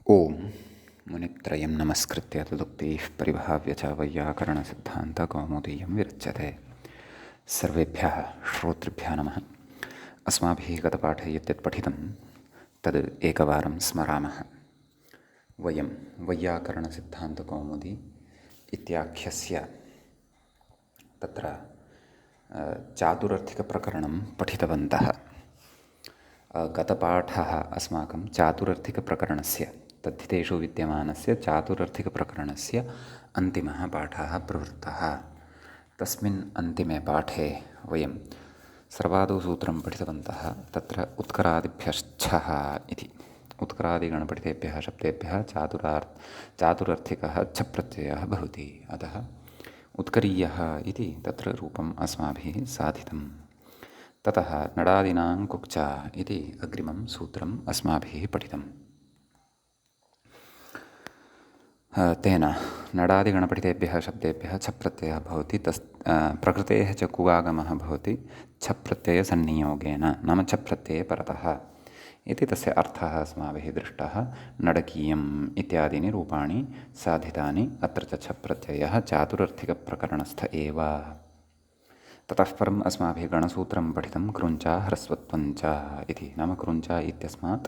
ओम मुनित्रयं नमस्कृत्य तदुक्तिः परिभाव्य च वैयाकरणसिद्धान्तकौमुदीयं विरच्यते। सर्वेभ्यः श्रोतृभ्यः नमः। अस्माभिः गतपाठे यत् पठितं तद् एकवारं स्मरामः। वयं वैयाकरणसिद्धान्तकौमुदी इत्याख्यस्य तत्र चातुरर्थिकप्रकरणं पठितवन्तः। गतपाठः अस्माकं चातुरर्थिकप्रकरणस्य तद्धितेषु विद्यमानस्य चातुरर्थिकप्रकरणस्य अन्तिमः पाठः प्रवृत्तः। तस्मिन् अन्तिमे पाठे वयं सर्वादौ सूत्रं पठितवन्तः। तत्र उत्करादिभ्यश्छः इति उत्करादिगणपठितेभ्यः शब्देभ्यः चातुरर्थिकः छप्रत्ययः भवति। अतः उत्करीयः इति तत्र रूपम् अस्माभिः साधितम्। ततः नडादीनां कुक्चा इति अग्रिमं सूत्रम् अस्माभिः पठितम्। तेन नडादिगणपठितेभ्यः शब्देभ्यः छप्रत्ययः भवति। प्रकृतेः च कुगागमः भवति छप्रत्ययसन्नियोगेन, नाम छप्रत्यये परतः इति तस्य अर्थः अस्माभिः दृष्टः। नडकीयम् इत्यादीनि रूपाणि साधितानि। अत्र च छप्रत्ययः चातुरर्थिकप्रकरणस्थ एव। ततः परम् अस्माभिः गणसूत्रं पठितं कृञ्चा ह्रस्वत्वञ्च इति। नाम कृञ्चा इत्यस्मात्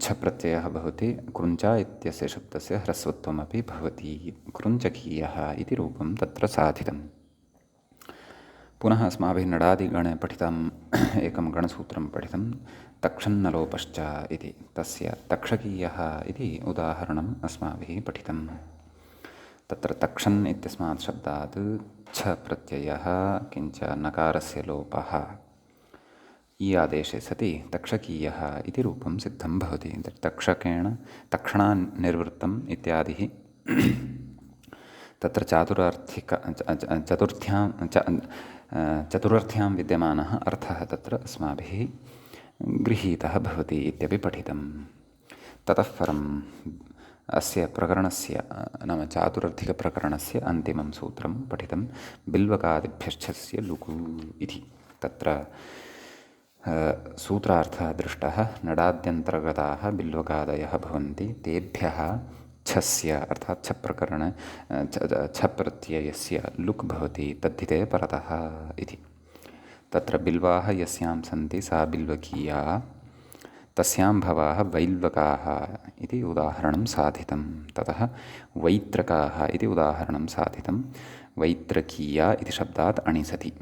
छप्रत्ययः भवति, कृञ्चा इत्यस्य शब्दस्य ह्रस्वत्वमपि भवति। कृञ्चकीयः इति रूपं तत्र साधितम्। पुनः अस्माभिः नडादिगणे पठितम् एकं गणसूत्रं पठितं तक्षन्नलोपश्च इति। तस्य तक्षकीयः इति उदाहरणम् अस्माभिः पठितम्। तत्र तक्षन् इत्यस्मात् शब्दात् छ प्रत्ययः किञ्च नकारस्य लोपः ई आदेशे सति तक्षकीयः इति रूपं सिद्धं भवति। तक्षकेण तक्षणान्निर्वृत्तम् इत्यादिः तत्र चतुर्थ्यां विद्यमानः अर्थः तत्र अस्माभिः गृहीतः भवति इत्यपि पठितम्। ततः परम् अस्य प्रकरणस्य नाम चातुरर्थिकप्रकरणस्य अन्तिमं सूत्रं पठितं बिल्वकादिभ्यश्चस्य लुकु इति। तत्र सूत्रार्थः दृष्टः। नडाद्यन्तर्गताः बिल्वकादयः भवन्ति, तेभ्यः छस्य अर्थात् छप्रकरण छप्रत्ययस्य लुक् भवति तद्धिते परतः इति। तत्र बिल्वाः यस्यां सन्ति सा बिल्वकीया, तस्यां भवाः वैल्वकाः इति उदाहरणं साधितं। ततः वैत्रकाः इति उदाहरणं साधितं। वैत्रकीया इति शब्दात् अणिसति,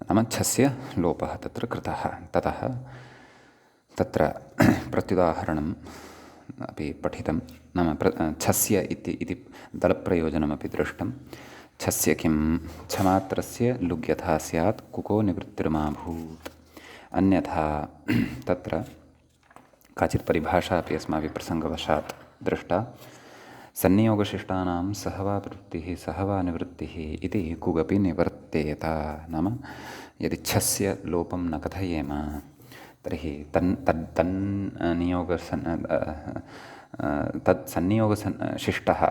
नाम छस्य लोपः तत्र कृतः। ततः तत्र प्रत्युदाहरणम् अपि पठितं। नाम छस्य इति दलप्रयोजनमपि दृष्टं। छस्य किं छमात्रस्य लुग् यथा स्यात् कुको निवृत्तिर्माभूत्। अन्यथा तत्र काचित् परिभाषा अपि अस्माभिः प्रसङ्गवशात् दृष्टा। सन्नियोगशिष्टानां सह वा प्रवृत्तिः सह वा निवृत्तिः इति कुगपि निवर्तेत। नाम यदि छस्य लोपं न कथयेम तर्हि तत्सन्नियोगशिष्टः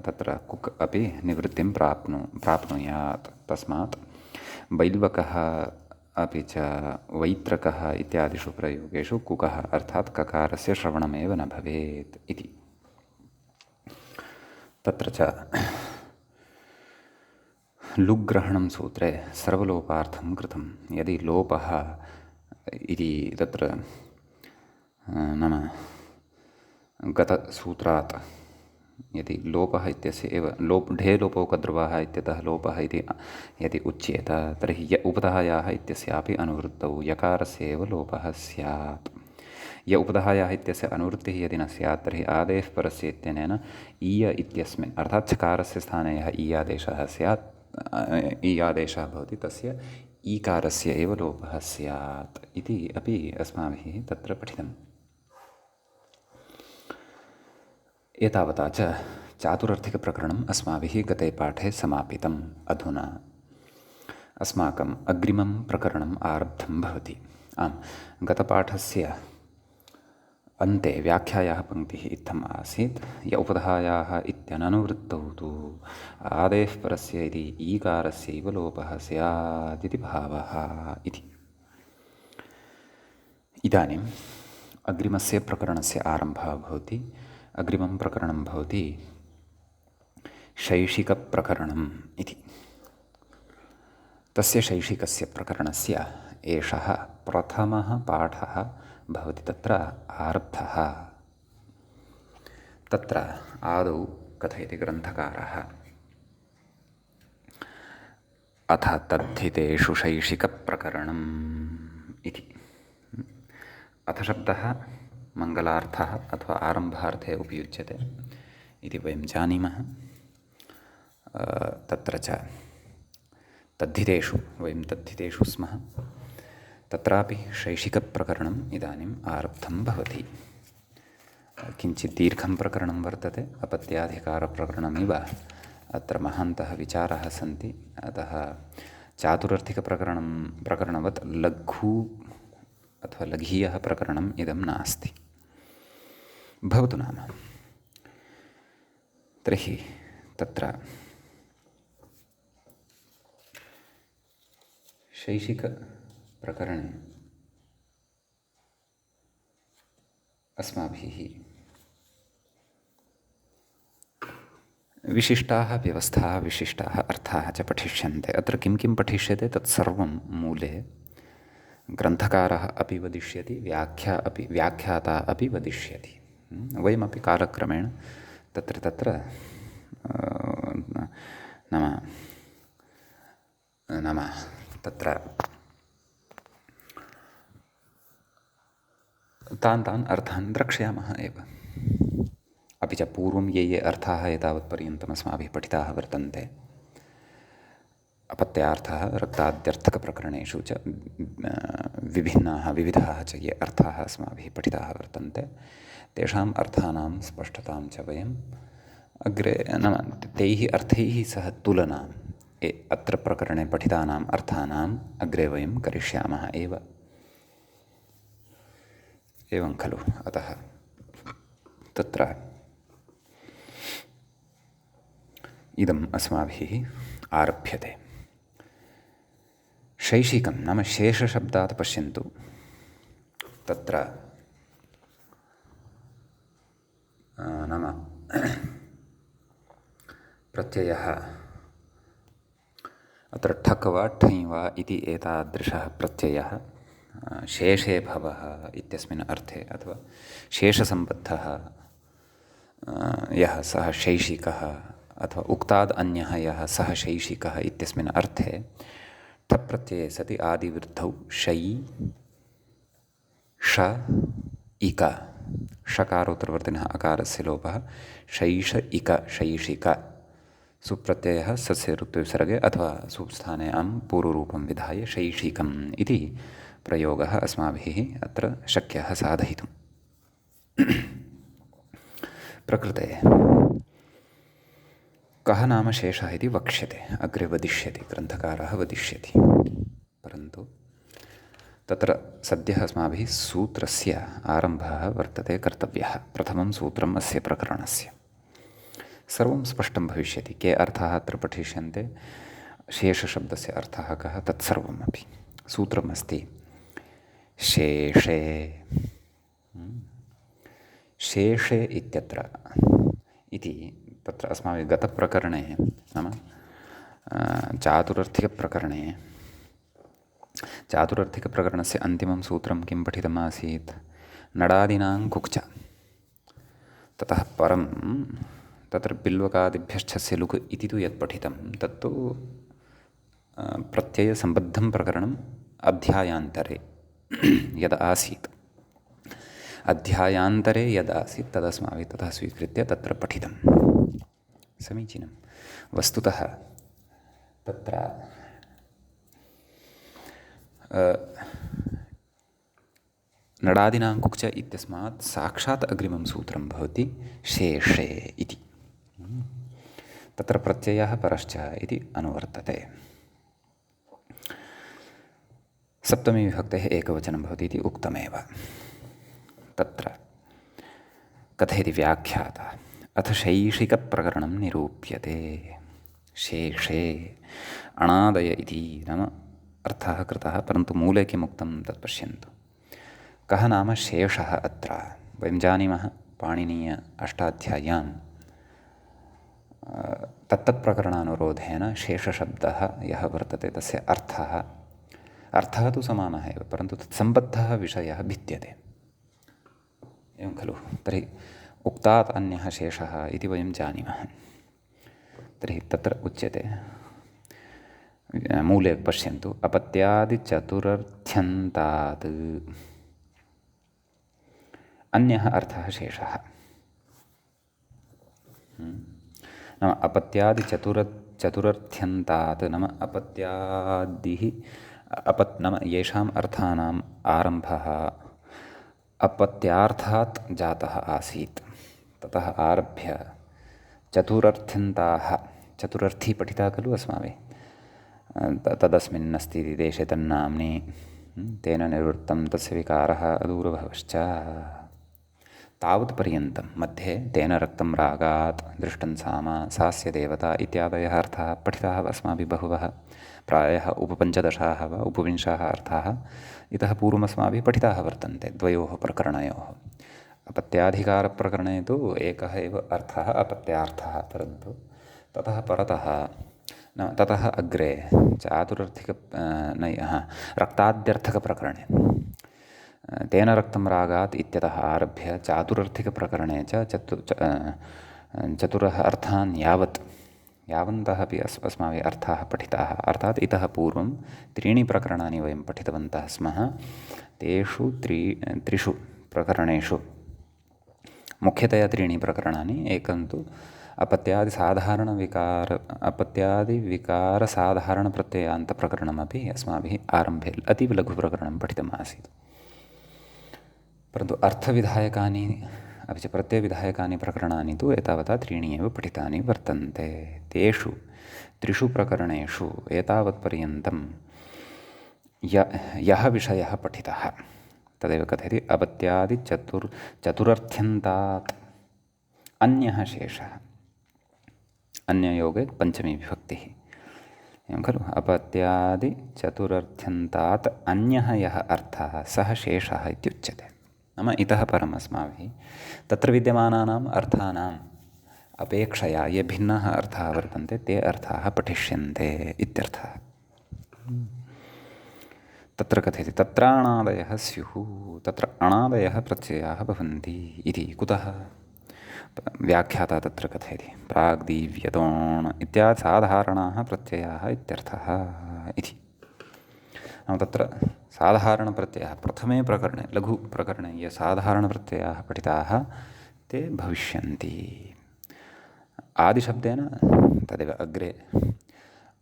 तत्र कुक् अपि निवृत्तिं प्राप्नुयात्। तस्मात् वैल्वकः अपि च वैत्रकः इत्यादिषु प्रयोगेषु कुकः अर्थात् ककारस्य श्रवणमेव न भवेत् इति। तत्र च लुग्ग्रहणं सूत्रे सर्वलोपार्थं कृतं। यदि लोपः इति तत्र नाम गतसूत्रात् यदि लोपः इत्यस्य एव ढे लोपोकद्रुवः इत्यतः लोपः इति यदि उच्येत तर्हि य उपधायाः इत्यस्यापि अनुवृत्तौ यकारस्य एव लोपः स्यात्। य उपधायाः इत्यस्य अनुवृत्तिः यदि न स्यात् तर्हि आदेः परस्य इत्यनेन ईय इत्यस्मिन् अर्थात् छकारस्य स्थाने यः ई आदेशः स्यात् ई आदेशः भवति तस्य ईकारस्य एव लोपः स्यात् इति अपि अस्माभिः तत्र पठितम्। एतावता च चातुरर्थिकप्रकरणम् अस्माभिः गते पाठे समापितम्। अधुना अस्माकम् अग्रिमं प्रकरणम् आरब्धं भवति। गतपाठस्य अन्ते व्याख्यायाः पङ्क्तिः इत्थम् आसीत्। य उपधायाः इत्यननुवृत्तौ तु आदेः परस्य इति ईकारस्यैव लोपः स्यात् इति भावः इति। इदानीम् अग्रिमस्य प्रकरणस्य आरम्भः भवति। अग्रिमं प्रकरणं भवति शैशिकप्रकरणम् इति। तस्य शैशिकस्य प्रकरणस्य एषः प्रथमः पाठः भवति। तत्र आरब्धः। तत्र आदौ कथयति ग्रन्थकारः, अथ तद्धितेषु शैशिकप्रकरणम् इति। अथ शब्दः मङ्गलार्थः अथवा आरम्भार्थे उपयुज्यते इति वयं जानीमः। तत्र च तद्धितेषु, वयं तद्धितेषु स्मः, तत्रापि शैशिकप्रकरणम् इदानीम् आरब्धं भवति। किञ्चित् दीर्घं प्रकरणं वर्तते, अपत्याधिकारप्रकरणमिव अत्र महान्तः विचाराः सन्ति। अतः प्रकरणवत् लघु अथवा लघीयः प्रकरणम् इदं नास्ति। भवतु नाम। तर्हि तत्र शैशिकप्रकरणे अस्माभिः विशिष्टाः व्यवस्थाः, विशिष्टाः अर्थाः च पठिष्यन्ते। अत्र किं किं पठिष्यते तत्सर्वं मूले ग्रन्थकारः अपि वदिष्यति, व्याख्याता अपि वदिष्यति। वयमपि कालक्रमेण तत्र नाम तत्र तान् अर्थान् द्रक्ष्यामः एव। अपि च पूर्वं ये अर्थाः एतावत्पर्यन्तम् अस्माभिः पठिताः वर्तन्ते, अपत्यार्थः, रक्ताद्यर्थकप्रकरणेषु च विविधाः च ये अर्थाः अस्माभिः पठिताः वर्तन्ते, तेषाम् अर्थानां स्पष्टतां च वयम् अग्रे नाम तैः अर्थैः सह तुलनां अत्र प्रकरणे पठितानाम् अर्थानाम् अग्रे वयं करिष्यामः एव। एवं खलु। अतः तत्र इदम् अस्माभिः आरभ्यते। शैशिकं नाम शेषशब्दात् पश्यन्तु। तत्र नाम प्रत्ययः अत्र ठक् वा ठञ् वा इति एतादृशः प्रत्ययः शेषे भवः इत्यस्मिन् अर्थे अथवा शेषसम्बद्धः यः सः शैशिकः अथवा उक्ताद् अन्यः यः सः शैशिकः इत्यस्मिन् अर्थे ठप् प्रत्यये सति आदिवृद्धौ शै ष इक, षकारोत्तरवर्तिनः अकारस्य लोपः, शैष इक शैशिक, सुप्रत्ययः सस्य ऋत्विसर्गे अथवा सुस्थाने पूर्वरूपं विधाय शैशिकम् इति प्रयोगः अस्माभिः अत्र शक्यः साधयितुं। प्रकृते कः नाम शेषः इति वक्ष्यते, अग्रे वदिष्यति, ग्रन्थकारः वदिष्यति। परन्तु तत्र सद्यः अस्माभिः सूत्रस्य आरम्भः वर्तते कर्तव्यः। प्रथमं सूत्रम् अस्य प्रकरणस्य सर्वं स्पष्टं भविष्यति। के अर्थाः अत्र पठिष्यन्ते, शेषशब्दस्य अर्थः कः, तत्सर्वमपि सूत्रम् अस्ति। शेषे, शेषे इत्यत्र इति तत्र अस्माभिः गतप्रकरणे नाम चातुरर्थिकप्रकरणस्य अन्तिमं सूत्रं किं पठितमासीत्, नडादीनां कुक्च। ततः परं तत्र बिल्वकादिभ्यश्चस्य लुक् इति तु यत् पठितं तत्तु प्रत्ययसम्बद्धं प्रकरणम् अध्यायान्तरे यद् आसीत्, अध्यायान्तरे यद् आसीत् तदस्माभिः ततः स्वीकृत्य तत्र पठितं। समीचीनं। वस्तुतः तत्र नडादीनां कुक्च इत्यस्मात् साक्षात् अग्रिमं सूत्रं भवति शेषे इति। तत्र प्रत्ययः परश्च इति अनुवर्तते। सप्तमी विभक्तेः एकवचनं भवति इति उक्तमेव। तत्र कथयति व्याख्याता, अथ शैशिकप्रकरणं निरूप्यते। शेषे अणादय इति नाम अर्थः कृतः, परन्तु मूले किम् उक्तं तत् पश्यन्तु। कः नाम शेषः अत्र वयं जानीमः पाणिनीय अष्टाध्याय्यां तत्तत्प्रकरणानुरोधेन शेषशब्दः यः वर्तते तस्य अर्थः तु समानः एव, परन्तु तत्सम्बद्धः विषयः भिद्यते, एवं खलु। तर्हि उक्तात् अन्यः शेषः इति वयं जानीमः। तर्हि तत्र उच्यते, मूले पश्यन्तु, अपत्यादिचतुरर्थ्यन्तात् अन्यः अर्थः शेषः। नाम चतुरर्थ्यन्तात् नाम अपत्यादिः नाम येषाम् अर्थानाम् आरम्भः अपत्यार्थात् जातः आसीत्, ततः आरभ्य चतुरर्थ्यन्ताः, चतुरर्थी पठिता खलु अस्माभिः, तदस्मिन् अस्ति देशे तन्नाम्नि, तेन निवृत्तं तस्य विकारः अदूरभवश्च, तावत्पर्यन्तं मध्ये तेन रक्तं रागात् दृष्टं साम सास्य देवता इत्यादयः अर्थाः पठिताः अस्माभिः बहवः, प्रायः उपपञ्चदशाः वा उपविंशाः अर्थाः इतः पूर्वमस्माभिः पठिताः वर्तन्ते द्वयोः प्रकरणयोः। अपत्याधिकारप्रकरणे तु एकः एव अर्थः अपत्यार्थः, परन्तु ततः परतः ततः अग्रे रक्ताद्यर्थकप्रकरणे तेन रक्तं रागात् इत्यतः आरभ्य चातुरर्थिकप्रकरणे च चतुरः अर्थान् यावन्तः अपि अस्माभिः अर्थाः पठिताः, अर्थात् इतः पूर्वं त्रीणि प्रकरणानि वयं पठितवन्तः स्मः। तेषु त्रिषु प्रकरणेषु मुख्यतया त्रीणि प्रकरणानि, एकं तु अपत्यादिविकारसाधारणप्रत्ययान्तप्रकरणमपि अस्माभिः आरम्भे अतीवलघुप्रकरणं पठितमासीत्, परन्तु अर्थविधायकानि अपि च प्रत्ययविधायकानि प्रकरणानि तु एतावता त्रीणि एव पठितानि वर्तन्ते। तेषु त्रिषु प्रकरणेषु एतावत्पर्यन्तं यः विषयः पठितः तदेव कथयति चतुरर्थ्यन्तात् अन्यः शेषः, अन्ययोगे पञ्चमी विभक्तिः, एवं खलु। अपत्यादिचतुरर्थ्यन्तात् अन्यः यः अर्थः सः शेषः इत्युच्यते। नाम इतः परम् अस्माभिः तत्र विद्यमानानाम् अर्थानाम् अपेक्षया ये भिन्नाः अर्थाः वर्तन्ते ते अर्थाः पठिष्यन्ते इत्यर्थः। तत्र कथयति तत्राणादयः स्युः, तत्र अणादयः प्रत्ययाः भवन्ति इति। कुतः? व्याख्याता तत्र कथयति प्राग्दीव्यतोण् इत्यादि साधारणाः प्रत्ययाः इत्यर्थः इति। नाम तत्र साधारणप्रत्ययाः प्रथमे प्रकरणे लघुप्रकरणे ये साधारणप्रत्ययाः पठिताः ते भविष्यन्ति। आदिशब्देन तदेव अग्रे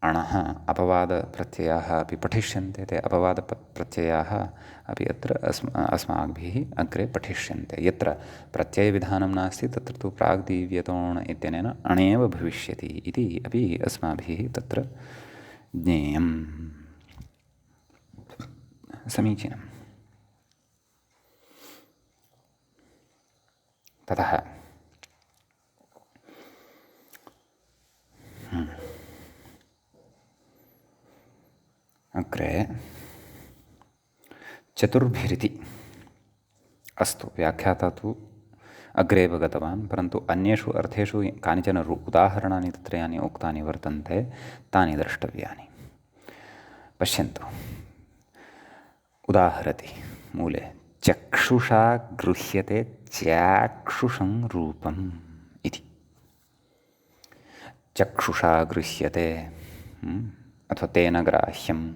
अणः अपवादप्रत्ययाः अपि पठिष्यन्ते, ते अपवादप्रत्ययाः अपि अत्र अस्माभिः अग्रे पठिष्यन्ते। यत्र प्रत्ययविधानं नास्ति तत्र तु प्राग्दीव्यतोण् इत्यनेन अणेव भविष्यति इति अपि अस्माभिः तत्र ज्ञेयम्। समीचीनम्। ततः अग्रे चतुर्भिरिति अस्तु। व्याख्याता तु अग्रे एव गतवान्, परन्तु अन्येषु अर्थेषु कानिचन उदाहरणानि तत्र यानि उक्तानि वर्तन्ते तानि द्रष्टव्यानि। पश्यन्तु, उदाहरति मूले चक्षुषा गृह्यते चाक्षुषं रूपम् इति। चक्षुषा गृह्यते अथवा तेन ग्राह्यम्,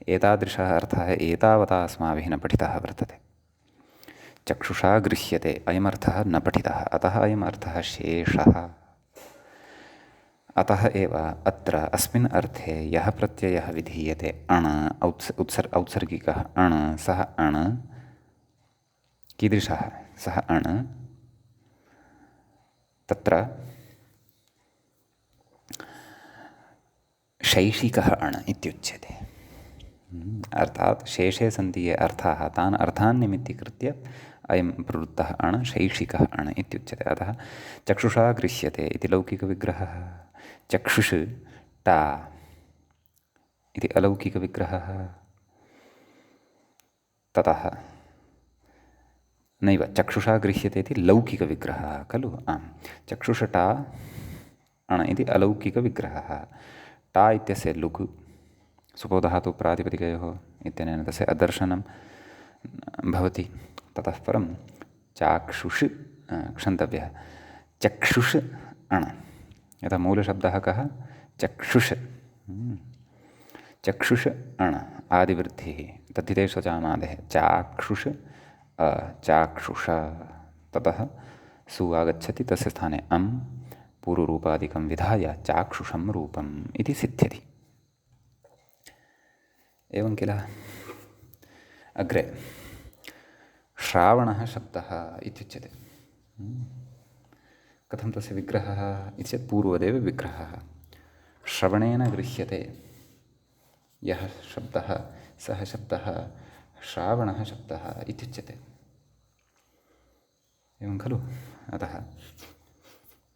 एतादृशः अर्थः एतावता अस्माभिः न पठितः वर्तते। चक्षुषा गृह्यते अयमर्थः न पठितः, अतः अयम् अर्थः शेषः। अतः एव अत्र अस्मिन् अर्थे यः प्रत्ययः विधीयते अण औत्सर्गिकः अण, सः अण कीदृशः? सः अण तत्र शैषिकः अण इत्युच्यते। अर्थात् शेषे सन्ति ये अर्थाः तान् अर्थान् निमित्तीकृत्य अयं प्रवृत्तः अण शैषिकः अण इत्युच्यते। अतः चक्षुषा गृह्यते इति लौकिकविग्रहः, चक्षुष్ टा इति अलौकिकविग्रहः। ततः नैव चक्षुषा गृह्यते इति लौकिकविग्रहः खलु। आम्, चक्षुषटा अण इति अलौकिकविग्रहः। टा इत्यस्य लुक् सुपोधातु प्रातिपदिकयोः इत्यनेन तस्य अदर्शनं भवति। ततः परं चाक्षुष್ क्षन्तव्यः चक्षुष अण, यथा मूलशब्दः कः चक्षुष, चक्षुष अण आदिवृद्धिः तद्धिते स्वचामादेः चाक्षुष चाक्षुष, ततः सु आगच्छति, तस्य स्थाने अं पूर्वरूपादिकं विधाय चाक्षुषं रूपम् इति सिद्ध्यति। एवं किल। अग्रे श्रावणः शब्दः इत्युच्यते। कथं तस्य विग्रहः इति चेत् पूर्वदेव विग्रहः। श्रवणेन गृह्यते यः शब्दः सः शब्दः श्रावणः शब्दः इत्युच्यते। एवं खलु। अतः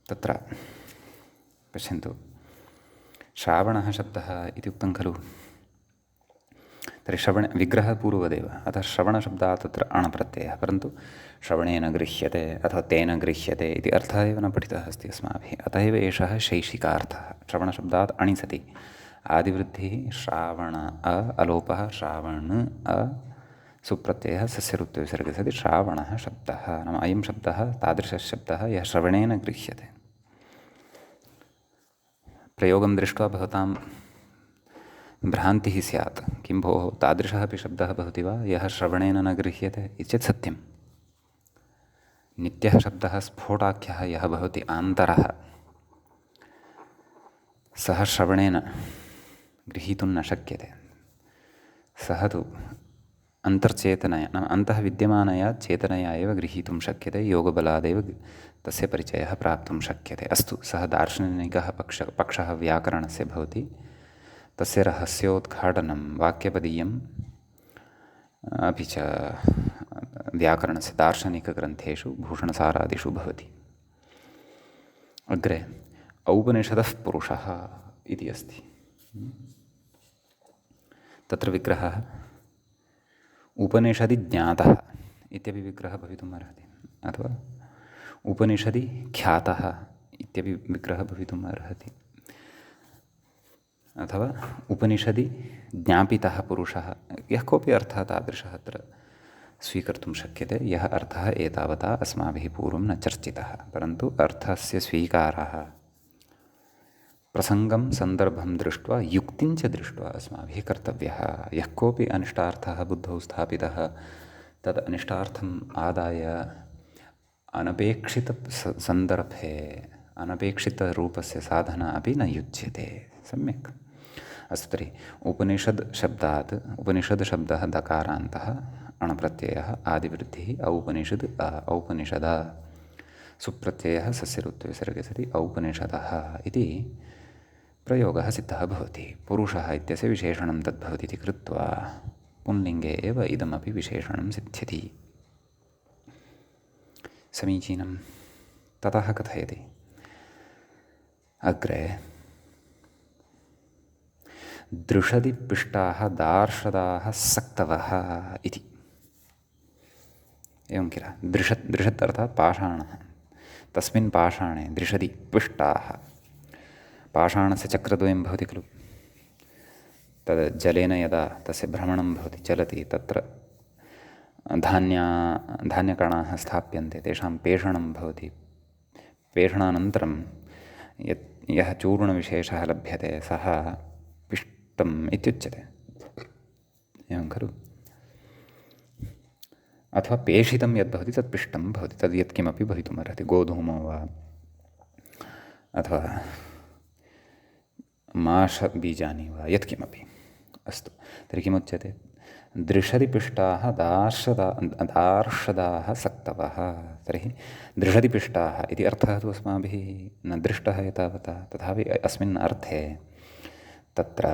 तत्र पश्यन्तु, श्रावणः शब्दः इति उक्तं खलु। तर्हि श्रवण विग्रहः पूर्वदेव, अतः श्रवणशब्दात् तत्र अणप्रत्ययः, परन्तु श्रवणेन गृह्यते अथवा तेन गृह्यते इति अर्थः एव न पठितः अस्ति अस्माभिः। अतः एव एषः शैषिकार्थः। श्रवणशब्दात् अणि सति आदिवृद्धिः श्रावण अलोपः श्रावण सुप्रत्ययः सस्यऋत्वे विसर्गे सति श्रावणः शब्दः। नाम अयं शब्दः तादृशः शब्दः यः श्रवणेन गृह्यते। प्रयोगं दृष्ट्वा भवतां भ्रान्तिः स्यात्, किं भोः तादृशः अपि शब्दः भवति वा यः श्रवणेन न गृह्यते इति चेत् सत्यं। नित्यः शब्दः स्फोटाख्यः यः भवति आन्तरः, सः श्रवणेन गृहीतुं न शक्यते। सः तु अन्तर्चेतनया नाम अन्तः विद्यमानया चेतनया एव गृहीतुं शक्यते, योगबलादेव तस्य परिचयः प्राप्तुं शक्यते। अस्तु, सः दार्शनिकः पक्षः व्याकरणस्य भवति। तस्य रहस्योद्घाटनं वाक्यपदीयम् अपि च व्याकरणस्य दार्शनिकग्रन्थेषु भूषणसारादिषु भवति। अग्रे औपनिषदः पुरुषः इति अस्ति। तत्र विग्रहः उपनिषदि ज्ञातः इत्यपि विग्रहः भवितुम् अर्हति, अथवा उपनिषदि ख्यातः इत्यपि विग्रहः भवितुम् अर्हति, अथवा उपनिषदि ज्ञापितः पुरुषः। यः कोऽपि अर्थः तादृशः अत्र स्वीकर्तुं शक्यते, यः अर्थः एतावता अस्माभिः पूर्वं न चर्चितः, परन्तु अर्थस्य स्वीकारः प्रसङ्गं सन्दर्भं दृष्ट्वा युक्तिं च दृष्ट्वा अस्माभिः कर्तव्यः। यः कोऽपि अनिष्टार्थः बुद्धौ स्थापितः तद् अनिष्टार्थम् आदाय अनपेक्षितसन्दर्भे अनपेक्षितरूपस्य साधना अपि न युज्यते। सम्यक्। अस्तु, तर्हि उपनिषद् शब्दः दकारान्तः अणप्रत्ययः आदिवृद्धिः औपनिषद् औपनिषद सुप्रत्ययः सस्यऋत्वे विसर्गे सति औपनिषदः इति प्रयोगः सिद्धः भवति। पुरुषः इत्यस्य विशेषणं तद्भवति इति कृत्वा पुंलिङ्गे एव इदमपि विशेषणं सिद्ध्यति। समीचीनं। ततः कथयति अग्रे दृशदि पिष्टाः दार्शदाः सक्तवः इति। एवं किल। दृशत् अर्थात् पाषाणः। तस्मिन् पाषाणे दृशदि पिष्टाः, पाषाणस्य चक्रद्वयं भवति खलु। तद् जलेन यदा तस्य भ्रमणं भवति, चलति, तत्र धान्यकणाः स्थाप्यन्ते, तेषां पेषणं भवति। पेषणानन्तरं यः चूर्णविशेषः लभ्यते सः पिष्टम् इत्युच्यते। एवं खलु। अथवा पेषितं यद्भवति तत् पिष्टं भवति। तद् यत्किमपि भवितुमर्हति, गोधूमो वा अथवा माषबीजानि वा यत्किमपि। अस्तु, तर्हि किमुच्यते? दृशदि पिष्टाः दार्शदाः सक्तवः। तर्हि दृशदि पिष्टाः इति अर्थः तु अस्माभिः न दृष्टः एतावता, तथापि अस्मिन् अर्थे तत्र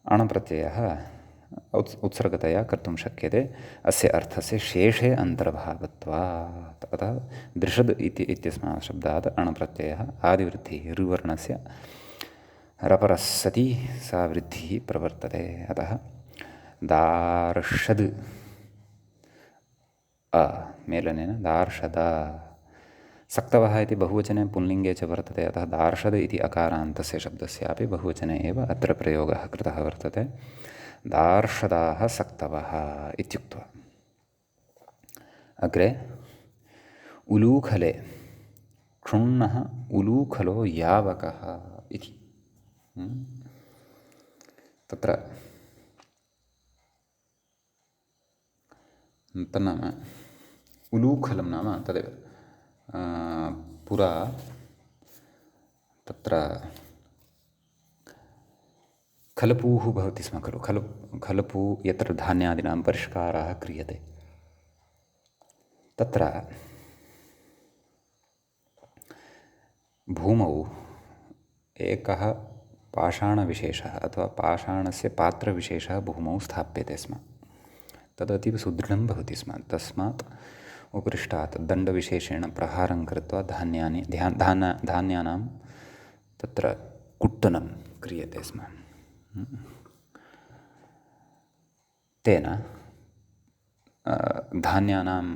अणप्रत्ययः उत्सर्गतया कर्तुं शक्यते अस्य अर्थस्य शेषे अन्तर्भावत्वात्। अतः दृशद् इत्यस्मात् शब्दात् अणप्रत्ययः आदिवृद्धिः ऋवर्णस्य रपरस्सति सा वृद्धिः प्रवर्तते। अतः दार्शद् मेलनेन दार्शद। सक्तवः इति बहुवचने पुल्लिङ्गे च वर्तते, अतः दार्शद इति अकारान्तस्य शब्दस्यापि बहुवचने एव अत्र प्रयोगः कृतः वर्तते। दार्शदाः सक्तवः इत्युक्त्वा अग्रे उलूखले क्षुण्णः उलूखलो यावकः इति। तत्र तन्नाम उलूखलं नाम तदेव पुरा तत्र खलपूः भवति स्म खलु। खलपू यत्र धान्यादीनां परिष्कारः क्रियते तत्र भूमौ एकः पाषाणविशेषः अथवा पाषाणस्य पात्रविशेषः भूमौ स्थाप्यते स्म। तदतीव सुदृढं भवति स्म। तस्मात् उपरिष्टात् दण्डविशेषेण प्रहारं कृत्वा धान्यानां तत्र कुट्टनं क्रियते स्म। तेन धान्यानाम्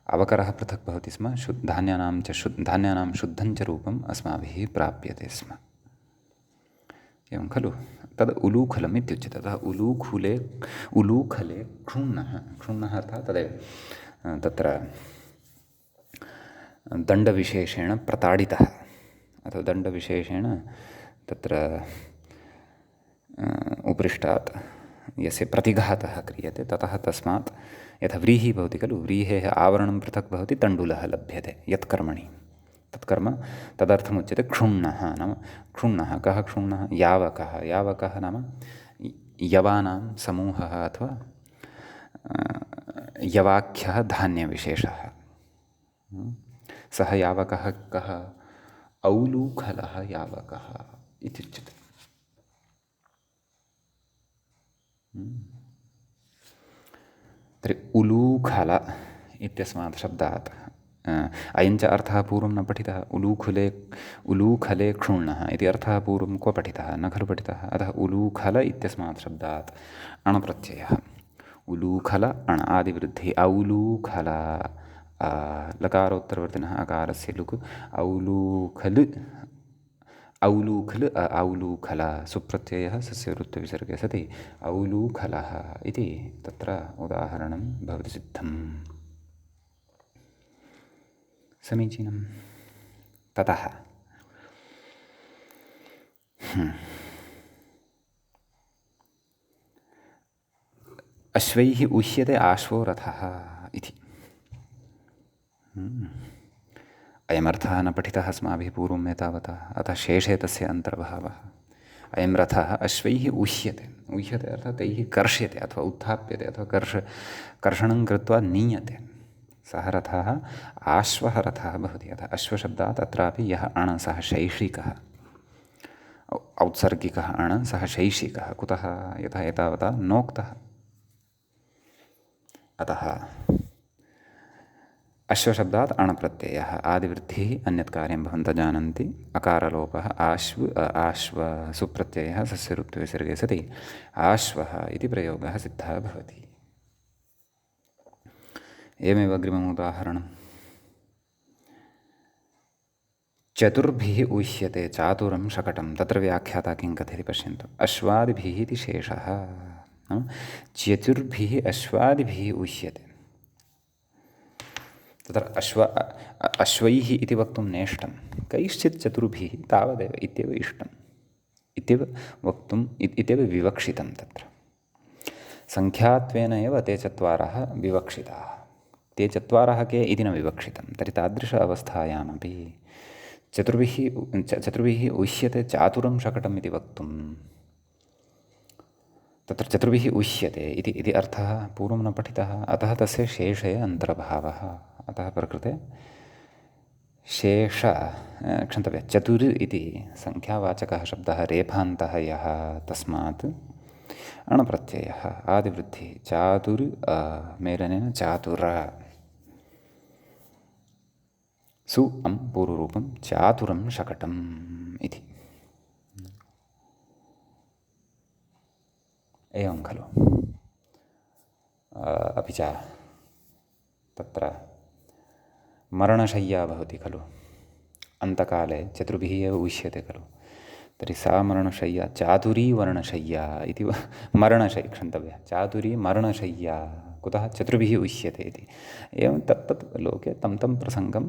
अवकरः पृथक् भवति स्म। धान्यानां शुद्धं च रूपम् अस्माभिः प्राप्यते स्म। एवं खलु। तद् उलूखलम् इत्युच्यते। अतः उलूखले क्षुण्णः अर्थात् तदेव तत्र दण्डविशेषेण प्रताडितः अथवा दण्डविशेषेण तत्र उपरिष्टात् यस्य प्रतिघातः क्रियते ततः तस्मात् यथा व्रीहिः भवति खलु, व्रीहेः आवरणं पृथक् भवति, तण्डुलः लभ्यते यत्कर्मणि तत्कर्म तदर्थमुच्यते क्षुण्णः। नाम क्षुण्णः कः क्षुण्णः? यावकः। यावकः नाम यवानां समूहः अथवा यवाख्यः धान्यविशेषः। सः यावकः कः? औलूखलः यावकः इत्युच्यते। तर्हि उलूखल इत्यस्मात् शब्दात् अयञ्च अर्थः पूर्वं न पठितः। उलूखले क्षुण्णः इति अर्थः पूर्वं क्व पठितः? न खलु पठितः। अतः उलूखल इत्यस्मात् शब्दात् अणप्रत्ययः। उलूखल अण आदिवृद्धिः। औलूखल लकारोत्तरवर्तिनः अकारस्य लुक्। औलूखल औलूखल औलूखल सुप्रत्ययः सस्य वृत्तविसर्गे सति औलूखलः इति तत्र उदाहरणं भवति सिद्धम्। समीचीनं। ततः अश्वैः उह्यते आश्वो रथः इति। अयमर्थः न पठितः अस्माभिः पूर्वम् एतावता, अतः शेषे तस्य अन्तर्भावः। अयं रथः अश्वैः उह्यते। उह्यते अर्थात् तैः कर्ष्यते अथवा उत्थाप्यते अथवा कर्षणं कृत्वा नीयते। सः रथः आश्वः रथः भवति। अतः अश्वशब्दात् अत्रापि यः अण सः शैषिकः, औत्सर्गिकः अण सः शैषिकः। कुतः? यथा एतावता नोक्तः। अतः अश्वशब्दात् अणप्रत्ययः आदिवृद्धिः अन्यत् कार्यं भवन्तः जानन्ति। अकारलोपः आश्व सुप्रत्ययः सस्य ऋत्विसर्गे सति आश्वः इति प्रयोगः सिद्धः भवति। एवमेव अग्रिमम् उदाहरणम्। चतुर्भिः उह्यते चातुरं शकटं। तत्र व्याख्याता किं कथयति पश्यन्तु। अश्वादिभिः इति शेषः। चतुर्भिः अश्वादिभिः उह्यते। तत्र अश्वैः इति वक्तुं नेष्टं। कैश्चित् चतुर्भिः तावदेव इत्येव इष्टम्, इत्येव वक्तुम् इत्येव विवक्षितं। तत्र सङ्ख्यात्वेन एव ते चत्वारः विवक्षिताः। ते चत्वारः के इति न विवक्षितं। तर्हि तादृश अवस्थायामपि चतुर्भिः उह्यते चातुरं शकटम् इति वक्तुं तत्र चतुर्भिः उह्यते इति अर्थः पूर्वं न पठितः। अतः तस्य शेषे अन्तर्भावः। अतः प्रकृते क्षन्तव्यः चतुर् इति संख्यावाचकः शब्दः रेफान्तः यः तस्मात् अणप्रत्ययः आदिवृद्धिः चातुर् मेलनेन चातुर सु अं पूर्वरूपं चातुरं शकटम् इति। एवं खलु। अपि च तत्र मरणशय्या भवति खलु, अन्तकाले चतुर्भिः एव उष्यते खलु, तर्हि सा मरणशय्या चातुरी वर्णशय्या इति क्षन्तव्यः, चातुरी मरणशय्या कुतः चतुर्भिः उष्यते इति। एवं तत्तत् लोके तं तं प्रसङ्गं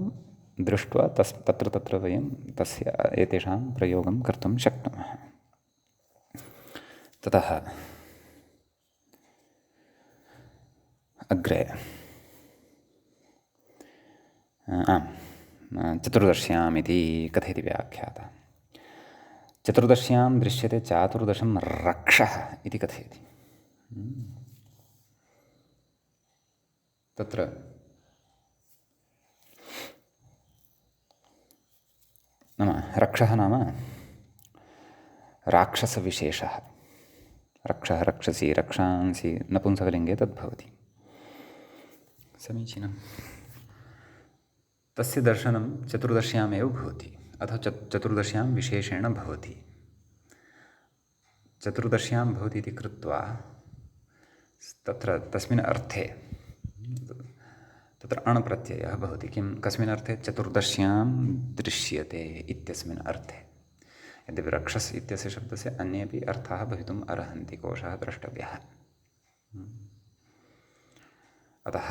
दृष्ट्वा तत्र तत्र वयं तस्य एतेषां प्रयोगं कर्तुं शक्नुमः। ततः अग्रे चतुर्दश्याम् इति कथयति व्याख्याता। चतुर्दश्यां दृश्यते चातुर्दशं रक्षः इति कथयति। तत्र नाम रक्षः नाम राक्षसविशेषः। रक्षः रक्षसी रक्षांसि नपुंसकलिङ्गे तद्भवति। समीचीनं। तस्य दर्शनं चतुर्दश्यामेव भवति, अथवा चतुर्दश्यां विशेषेण भवति। चतुर्दश्यां भवति इति कृत्वा तत्र तस्मिन् अर्थे तत्र अणप्रत्ययः भवति। किं कस्मिन् अर्थे? चतुर्दश्यां दृश्यते इत्यस्मिन् अर्थे। यद्यपि रक्षस् इत्यस्य शब्दस्य अन्येपि अर्थाः भवितुम् अर्हन्ति, कोशः द्रष्टव्यः। अतः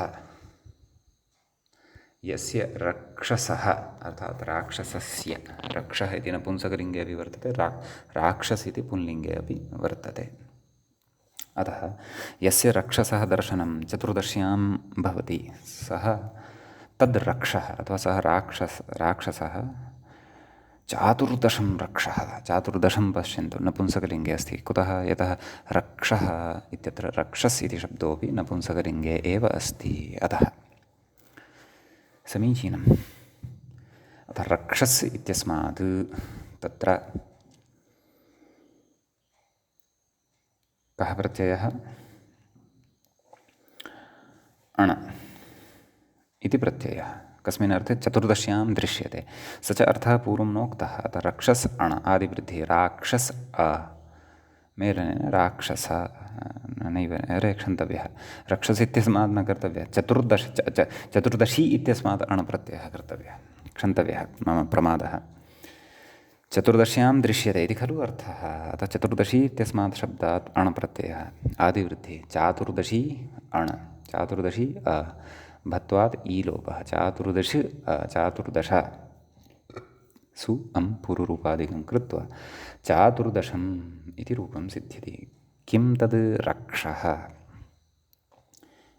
यस्य रक्षसः अर्थात् राक्षसस्य, रक्षः इति नपुंसकलिङ्गे अपि वर्तते, राक्षस इति पुंलिङ्गे अपि वर्तते। अतः यस्य रक्षसः दर्शनं चतुर्दश्यां भवति, सः तद् रक्षः अथवा सः राक्षसः चातुर्दशं रक्षः, चातुर्दशं पश्यन्तु, नपुंसकलिङ्गे अस्ति। कुतः? यतः रक्षः इत्यत्र रक्षस् इति शब्दोऽपि नपुंसकलिङ्गे एव अस्ति, अतः। समीचीनम्। अतः रक्षस् इत्यस्मात् तत्र कः प्रत्ययः? अण इति प्रत्ययः। कस्मिन् अर्थे? चतुर्दश्यां दृश्यते। स च अर्थः पूर्वं नोक्तः। अतः रक्षस् अण आदिवृद्धिः, राक्षस् अ मेलनेन राक्षस नैव क्षन्तव्यः। रक्षस् इत्यस्मात् न कर्तव्यः, चतुर्दशी इत्यस्मात् अणप्रत्ययः कर्तव्यः, क्षन्तव्यः, मम प्रमादः। चतुर्दश्यां दृश्यते इति खलु अर्थः। अतः चतुर्दशी इत्यस्मात् शब्दात् अणप्रत्ययः, आदिवृद्धिः, चातुर्दशी अण, चातुर्दशी अ, भत्वात् ईलोपः, चतुर्दश चतुर्दश सु अं पूर्वरूपादिकं कृत्वा चातुर्दशम् इति रूपं सिद्ध्यति। किं तद्? रक्षः।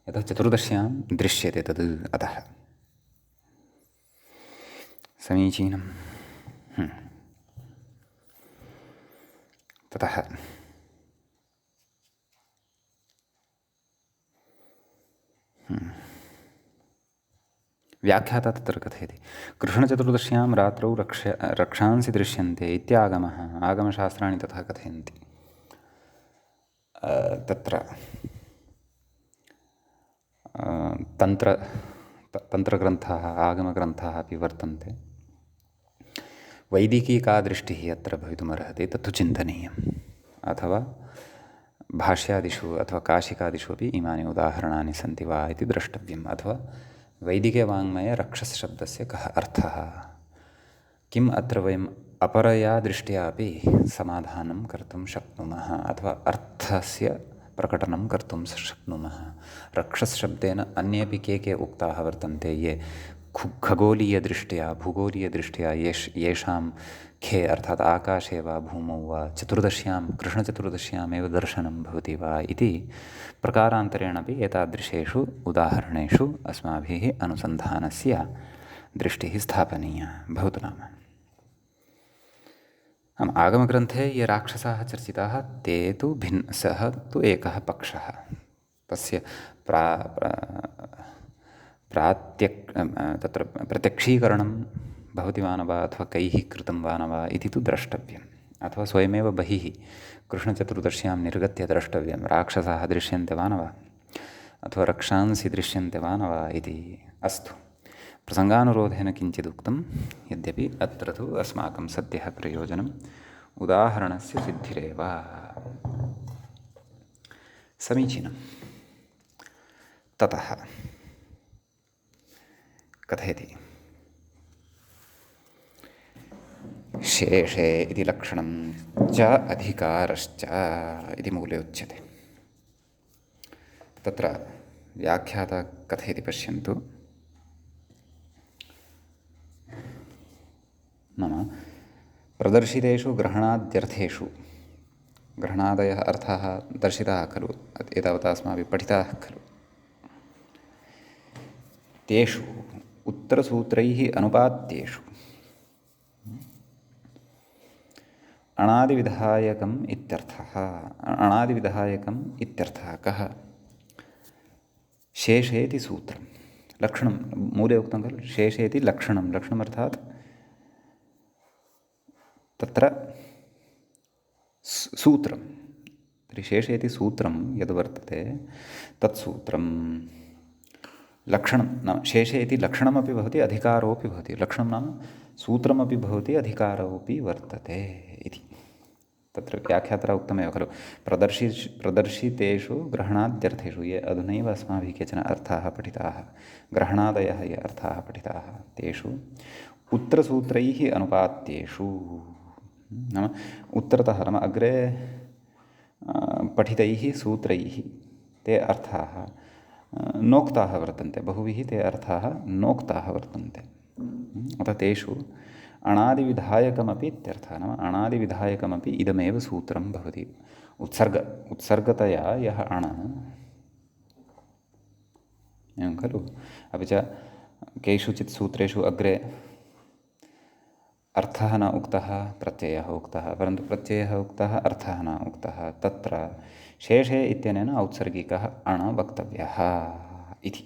यतः चतुर्दश्यां दृश्यते तद्, अतः। समीचीनम्। ततः व्याख्याता तत्र कथयति, कृष्णचतुर्दश्यां रात्रौ रक्षांसि दृश्यन्ते इत्यागमः। आगमशास्त्राणि तथा कथयन्ति। तत्र तन्त्रग्रन्थाः, आगमग्रन्थाः अपि वर्तन्ते। वैदिकी का दृष्टिः अत्र भवितुमर्हति तत्तु चिन्तनीयम्। अथवा भाष्यादिषु अथवा काशिकादिषु अपि इमानि उदाहरणानि सन्ति वा इति द्रष्टव्यम्। अथवा वैदिके वाङ्मये रक्षस् शब्दस्य कः अर्थः, किम् अत्र वयम् अपरया दृष्ट्या अपि समाधानं कर्तुं शक्नुमः, अथवा अर्थस्य प्रकटनं कर्तुं शक्नुमः। रक्षस् शब्देन अन्येपि के उक्ताः वर्तन्ते, ये खगोलीयदृष्ट्या भूगोलीयदृष्ट्या येषां खे अर्थात् आकाशे वा भूमौ वा चतुर्दश्यां कृष्णचतुर्दश्यामेव दर्शनं भवति वा इति प्रकारान्तरेण अपि एतादृशेषु उदाहरणेषु अस्माभिः अनुसन्धानस्य दृष्टिः स्थापनीया भवतु नाम। आगमग्रन्थे ये राक्षसाः चर्चिताः ते तु सः तु एकः पक्षः, तस्य तत्र प्रत्यक्षीकरणं भवति वा न वा, अथवा कैः कृतं वा न वा इति तु द्रष्टव्यम्। अथवा स्वयमेव बहिः कृष्णचतुर्दश्यां निर्गत्य द्रष्टव्यं, राक्षसाः दृश्यन्ते वा न वा, अथवा रक्षांसि दृश्यन्ते वा न वा इति। अस्तु, प्रसङ्गानुरोधेन किञ्चिदुक्तं, यद्यपि अत्र तु अस्माकं सद्यः प्रयोजनम् उदाहरणस्य सिद्धिरेव। समीचीनं। ततः कथयति। शेषे इति लक्षणं च अधिकारश्च इति मूले उच्यते। तत्र व्याख्याता कथयति पश्यन्तु। नाम प्रदर्शितेषु ग्रहणाद्यर्थेषु, ग्रहणादयः अर्थाः दर्शिताः खलु, एतावता अस्माभिः पठिताः खलु, तेषु उत्तरसूत्रैः अनुपात्येषु अणादिविधायकम् इत्यर्थः। अणादिविधायकम् इत्यर्थः कः? शेषेति सूत्रं, लक्षणं मूले उक्तं खलु, शेषेति लक्षणं, लक्षणम् अर्थात् तत्र सूत्रं। तर्हि शेषेति सूत्रं यद् वर्तते तत्सूत्रं लक्षणं, नाम शेषे इति लक्षणमपि भवति, अधिकारोऽपि भवति। लक्षणं नाम सूत्रमपि भवति, अधिकारोऽपि वर्तते इति। तत्र व्याख्यात्रा उक्तमेव खलु, प्रदर्शितेषु ग्रहणाद्यर्थेषु, ये अधुनैव अस्माभिः केचन अर्थाः पठिताः, ग्रहणादयः ये अर्थाः पठिताः, तेषु उत्तरसूत्रैः अनुपात्येषु, नाम उत्तरतः, नाम अग्रे पठितैः सूत्रैः ते अर्थाः नोक्ताः वर्तन्ते, बहुभिः ते अर्थाः नोक्ताः वर्तन्ते। अतः तेषु अणादिविधायकमपि इत्यर्थः, नाम अणादिविधायकमपि इदमेव सूत्रं भवति। उत्सर्गतया यः अण, एवं खलु। अपि च केषुचित् सूत्रेषु अग्रे अर्थः न उक्तः, प्रत्ययः उक्तः, परन्तु प्रत्ययः उक्तः, अर्थः न उक्तः। तत्र शेषे इत्यनेन औत्सर्गिकः अण वक्तव्यः इति।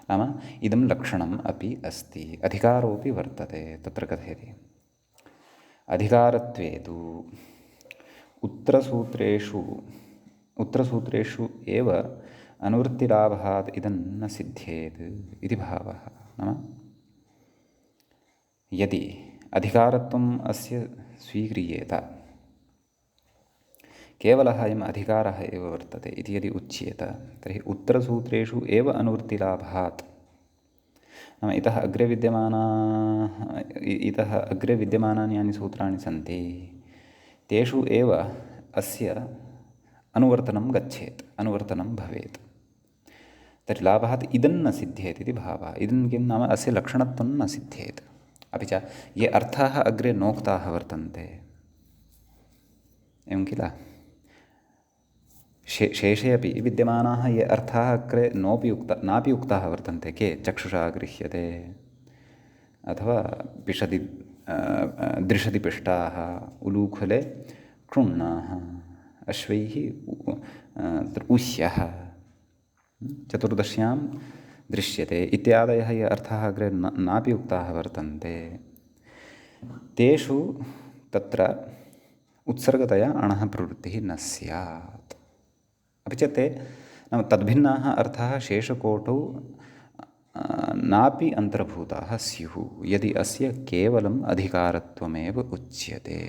नाम इदं लक्षणम् अपि अस्ति, अधिकारोऽपि वर्तते। तत्र कथयति, अधिकारत्वे तु उत्तरसूत्रेषु एव अनुवृत्तिलाभात् इदं न सिद्ध्येत् इति भावः। नाम यदि अधिकारत्वम् अस्य स्वीक्रियेत, केवलः अयम् अधिकारः एव वर्तते इति यदि उच्येत, तर्हि उत्तरसूत्रेषु एव अनुवृत्तिलाभात्, नाम इतः अग्रे विद्यमानानि यानि सूत्राणि सन्ति तेषु एव अस्य अनुवर्तनं गच्छेत्, अनुवर्तनं भवेत्। तर्हि लाभात् इदं न सिद्ध्येत् इति भावः। इदं किं नाम अस्य लक्षणत्वं न सिद्ध्येत्। अपि च ये अर्थाः अग्रे नोक्ताः वर्तन्ते, एवं किल, शेषे अपि विद्यमानाः ये अर्थाः अग्रे नापि उक्ताः वर्तन्ते, के चक्षुषा गृह्यते, अथवा पिषति दृशति पिष्टाः, उलूखले क्षुण्णाः, अश्वैः उष्यः, चतुर्दश्यां दृश्यते इत्यादयः ये अर्थाः अग्रे नापि उक्ताः वर्तन्ते, तेषु तत्र उत्सर्गतया अणः प्रवृत्तिः न स्यात्। अपि च ते नाम तद्भिन्नाः अर्थाः शेषकोटौ नापि अन्तर्भूताः स्युः यदि अस्य केवलम् अधिकारत्वमेव उच्यते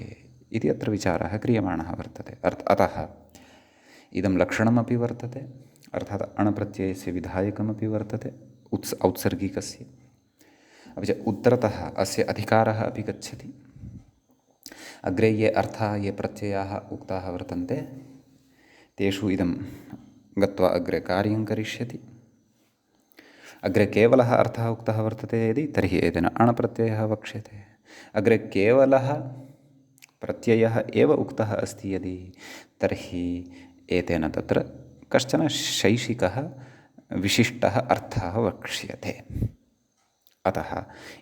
इति अत्र विचारः क्रियमाणः वर्तते। अतः इदं लक्षणमपि वर्तते, अर्थात् अणप्रत्ययस्य विधायकमपि वर्तते औत्सर्गिकस्य। अपि च उत्तरतः अस्य अधिकारः अपि गच्छति। अग्रे ये अर्थाः, ये प्रत्ययाः उक्ताः वर्तन्ते तेषु इदं गत्वा अग्रे कार्यं करिष्यति। अग्रे केवलः अर्थः उक्तः वर्तते यदि, तर्हि एतेन अणप्रत्ययः वक्ष्यते। अग्रे केवलः प्रत्ययः एव उक्तः अस्ति यदि, तर्हि एतेन तत्र कश्चन शैषिकः विशिष्टः अर्थः वक्ष्यते। अतः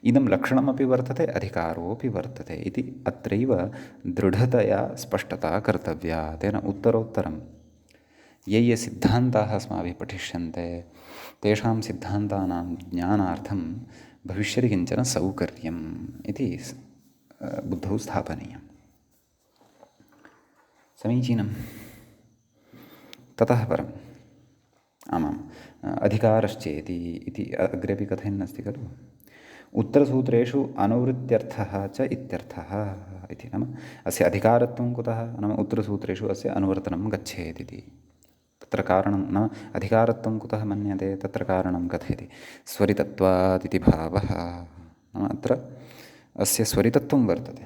इदं लक्षणमपि वर्तते, अधिकारोऽपि वर्तते इति अत्रैव दृढतया स्पष्टता कर्तव्या। तेन उत्तरोत्तरं ये सिद्धान्ताः अस्माभिः पठिष्यन्ते तेषां सिद्धान्तानां ज्ञानार्थं भविष्यति किञ्चन सौकर्यम् इति बुद्धौ स्थापनीयम्। समीचीनं। ततः परम् आमाम् अधिकारश्चेति इति अग्रेपि कथयन्नस्ति खलु, उत्तरसूत्रेषु अनुवृत्त्यर्थः च इत्यर्थः इति। नाम अस्य अधिकारत्वं कुतः, नाम उत्तरसूत्रेषु अस्य अनुवर्तनं गच्छेत् इति। तत्र कारणं नाम अधिकारत्वं कुतः मन्यते, तत्र कारणं कथयति स्वरितत्वात् इति भावः। नाम अत्र अस्य स्वरितत्वं वर्तते,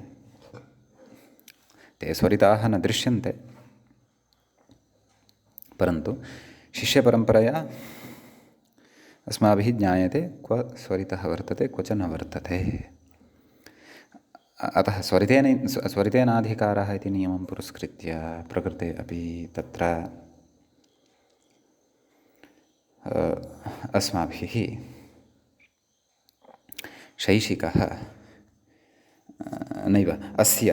ते स्वरिताः न दृश्यन्ते, परन्तु शिष्यपरम्परया अस्माभिः ज्ञायते क्व स्वरितः वर्तते क्व च न वर्तते। अतः स्वरितेनाधिकारः इति नियमं पुरस्कृत्य प्रकृते अपि तत्र अस्माभिः शैशिकः नैव अस्य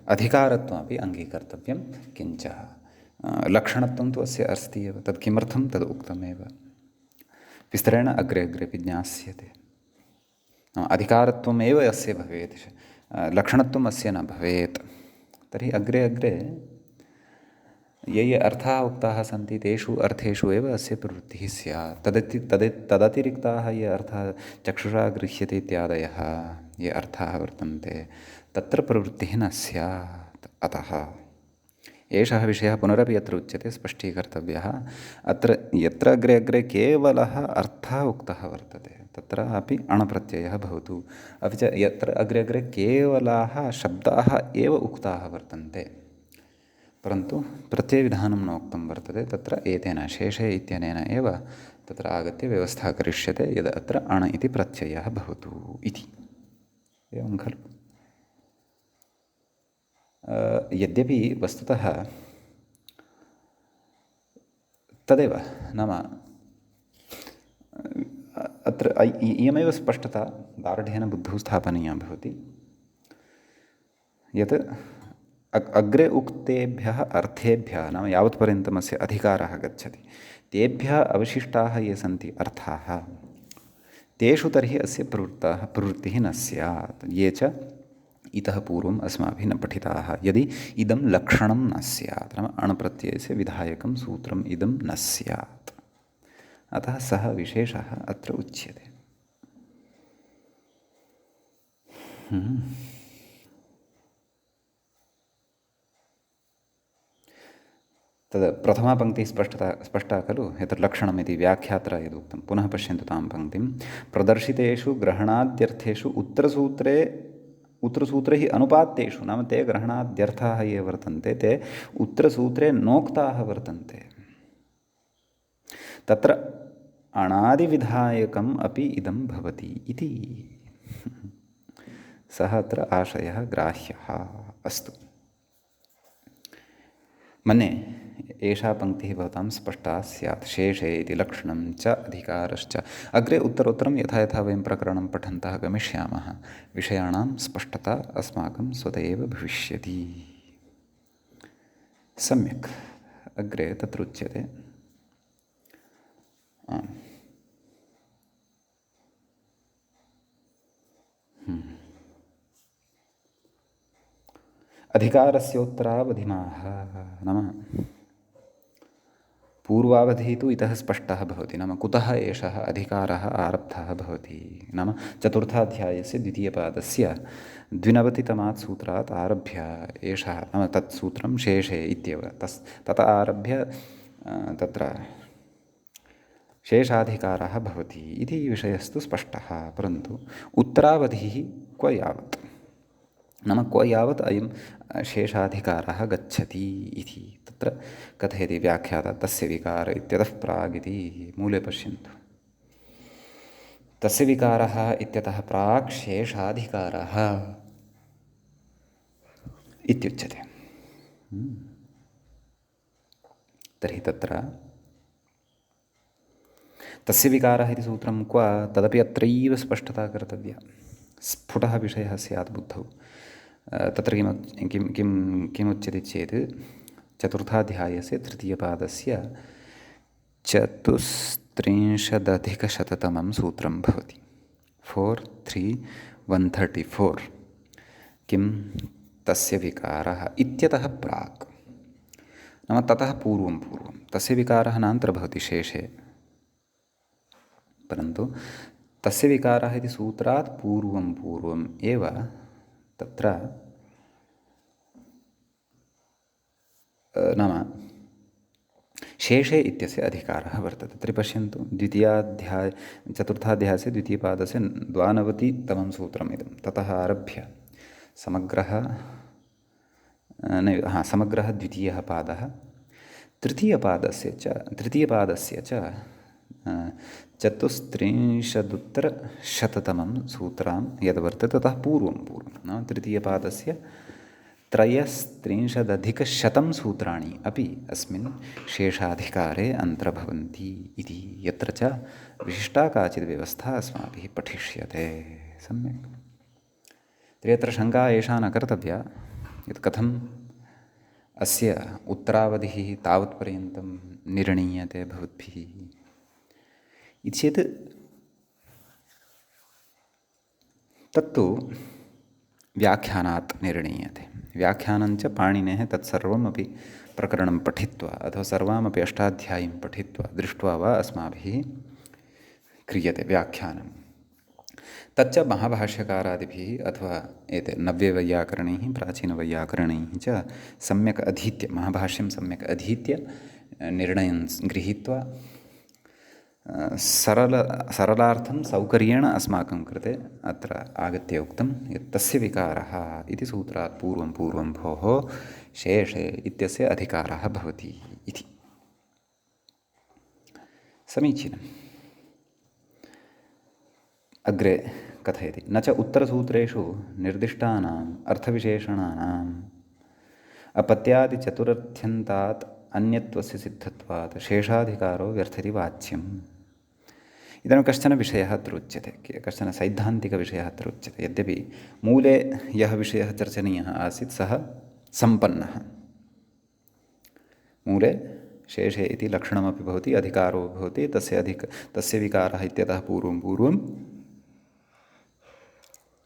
अधिकारत्वमपि अङ्गीकर्तव्यं। किञ्च लक्षणत्वं तु अस्य अस्ति एव, तत् किमर्थं तद् उक्तमेव, विस्तरेण अग्रे अग्रेपि ज्ञास्यते। अधिकारत्वमेव अस्य भवेत्, लक्षणत्वम् अस्य न भवेत्। तर्हि अग्रे अग्रे ये ये अर्थाः उक्ताः सन्ति तेषु अर्थेषु एव अस्य प्रवृत्तिः स्यात्। तदतिरिक्ताः ये अर्थाः चक्षुषा गृह्यते इत्यादयः ये अर्थाः वर्तन्ते तत्र प्रवृत्तिः न स्यात्। अतः एषः विषयः पुनरपि यत्र उच्यते स्पष्टीकर्तव्यः। अत्र यत्र अग्रे अग्रे केवलः अर्थः उक्तः वर्तते तत्रापि अणप्रत्ययः भवतु, अपि च यत्र अग्रे अग्रे केवलाः शब्दाः एव उक्ताः वर्तन्ते परन्तु प्रत्ययविधानं न उक्तं वर्तते, तत्र एतेन शेषे इत्यनेन एव तत्र आगत्य व्यवस्था करिष्यते यद् अत्र अण इति प्रत्ययः भवतु इति। एवं खलु? यद्यपि वस्तुतः तदेव नाम अत्र इयमेव स्पष्टता दार्ढ्येन बुद्धौ स्थापनीया भवति यत् अग्रे उक्तेभ्यः अर्थेभ्यः नाम यावत्पर्यन्तम् अस्य अधिकारः गच्छति तेभ्यः अवशिष्टाः ये सन्ति अर्थाः तेषु तर्हि अस्य प्रवृत्तिः न स्यात्, ये च इतः पूर्वम् अस्माभिः न पठिताः। यदि इदं लक्षणं न स्यात् नाम अणप्रत्ययस्य विधायकं सूत्रम् इदं न स्यात्, अतः सः विशेषः अत्र उच्यते। तद् प्रथमा पङ्क्तिः स्पष्टा खलु, यत्र लक्षणम् इति व्याख्यात्रा यदुक्तं। पुनः पश्यन्तु तां पङ्क्तिं। प्रदर्शितेषु ग्रहणाद्यर्थेषु उत्तरसूत्रे हि अनुपात्तेषु नाम ते ग्रहणाद्यर्थाः ये वर्तन्ते ते उत्तरसूत्रे नोक्ताः वर्तन्ते, तत्र अणादिविधायकम् अपि इदं भवति इति सः अत्र आशयः ग्राह्यः। अस्तु, मन्ये एषा पङ्क्तिः भवतां स्पष्टा स्यात्। शेषे इति लक्षणं च अधिकारश्च। अग्रे उत्तरोत्तरं यथा यथा वयं प्रकरणं पठन्तः गमिष्यामः विषयाणां स्पष्टता अस्माकं स्वतः एव भविष्यति। सम्यक् अग्रे तत्र उच्यते अधिकारस्योत्तरावधिमाः नाम पूर्वावधिः तु इतः स्पष्टः भवति, नाम कुतः एषः अधिकारः आरब्धः भवति नाम चतुर्थाध्यायस्य द्वितीयपादस्य 29तमात् सूत्रात् आरभ्य एषः नाम तत् सूत्रं शेषे इत्येव ततः आरभ्य तत्र शेषाधिकारः भवति इति विषयस्तु स्पष्टः। परन्तु उत्तरावधिः क्व यावत् नाम क्व यावत् अयं शेषाधिकारः गच्छति इति तत्र कथयति व्याख्याता। तस्य विकार इत्यतः प्राग् इति मूले पश्यन्तु। तस्य विकारः इत्यतः प्राक् शेषाधिकारः इत्युच्यते। तर्हि तत्र तस्य विकारः इति सूत्रं क्व तदपि अत्रैव स्पष्टता कर्तव्या, स्फुटः विषयः स्यात् बुद्धौ। तत्र किमुच्यते चेत् चतुर्थाध्यायस्य तृतीयपादस्य 34,130 सूत्रं भवति। 43134 किं तस्य विकारः इत्यतः प्राक् नाम ततः पूर्वं तस्य विकारः नान्तर्भवति शेषे, परन्तु तस्य विकारः इति सूत्रात् पूर्वम् एव तत्र नाम शेषे इत्यस्य अधिकारः वर्तते। तर्हि पश्यन्तु चतुर्थाध्यायस्य द्वितीयपादस्य 92तमं सूत्रम् इदं। ततः आरभ्य समग्रः द्वितीयः पादः, तृतीयपादस्य च 34,100तमं सूत्रं यद्वर्तते ततः पूर्वं नाम तृतीयपादस्य 33,100 सूत्राणि अपि अस्मिन् शेषाधिकारे अन्तर्भवन्ति इति, यत्र च विशिष्टा काचित् व्यवस्था अस्माभिः पठिष्यते। सम्यक्। तर्हि अत्र शङ्का एषा न कर्तव्या यत् कथम् अस्य उत्तरावधिः तावत्पर्यन्तं निर्णीयते भवद्भिः इति चेत् तत्तु व्याख्यानात् निर्णीयते। व्याख्यानञ्च पाणिनेः तत्सर्वमपि प्रकरणं पठित्वा अथवा सर्वामपि अष्टाध्यायीं पठित्वा दृष्ट्वा वा अस्माभिः क्रियते व्याख्यानं। तच्च महाभाष्यकारादिभिः अथवा एते नव्यवैयाकरणैः प्राचीनवैयाकरणैः च सम्यक् अधीत्य, महाभाष्यं सम्यक् अधीत्य निर्णयं गृहीत्वा सरलार्थं सौकर्येण अस्माकं कृते अत्र आगत्य उक्तं यत् तस्य विकारः इति सूत्रात् पूर्वं भोः शेषे इत्यस्य अधिकारः भवति इति। समीचीनम्। अग्रे कथयति, न च उत्तरसूत्रेषु निर्दिष्टानाम् अर्थविशेषणानाम् अपत्यादिचतुरर्थ्यन्तात् अन्यत्वस्य सिद्धत्वात् शेषाधिकारो व्यर्थति वाच्यम्। इदानीं कश्चन विषयः अत्र उच्यते, कश्चन सैद्धान्तिकविषयः अत्र उच्यते। यद्यपि मूले यः विषयः चर्चनीयः आसीत् सः सम्पन्नः, मूले शेषे इति लक्षणमपि भवति, अधिकारो भवति, तस्य विकारः इत्यतः पूर्वं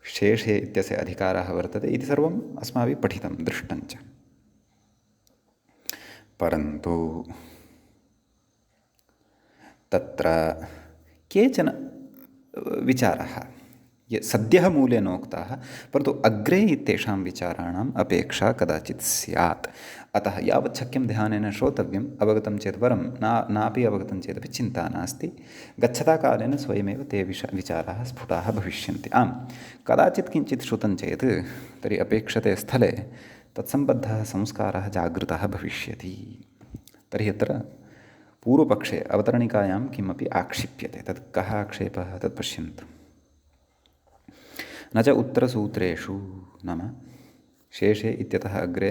शेषे इत्यस्य अधिकारः वर्तते इति सर्वम् अस्माभिः पठितं दृष्टञ्च। परन्तु तत्र केचन विचाराः सद्यः मूले नोक्ताः, परन्तु अग्रे इत्येषां विचाराणाम् अपेक्षा कदाचित् स्यात्। अतः यावत् शक्यं ध्यानेन श्रोतव्यम्, अवगतं चेत् वरं, नापि अवगतं चेदपि चिन्ता नास्ति। गच्छता कालेन स्वयमेव ते विचाराः स्फुटाः भविष्यन्ति। आम्, कदाचित् किञ्चित् श्रुतं चेत् तर्हि अपेक्षते स्थले तत्सम्बद्धः संस्कारः जागृतः भविष्यति। तर्हि अत्र पूर्वपक्षे अवतरणिकायां किमपि आक्षिप्यते, तत् कः आक्षेपः तत् पश्यन्तु। न च उत्तरसूत्रेषु, नाम शेषे इत्यतः अग्रे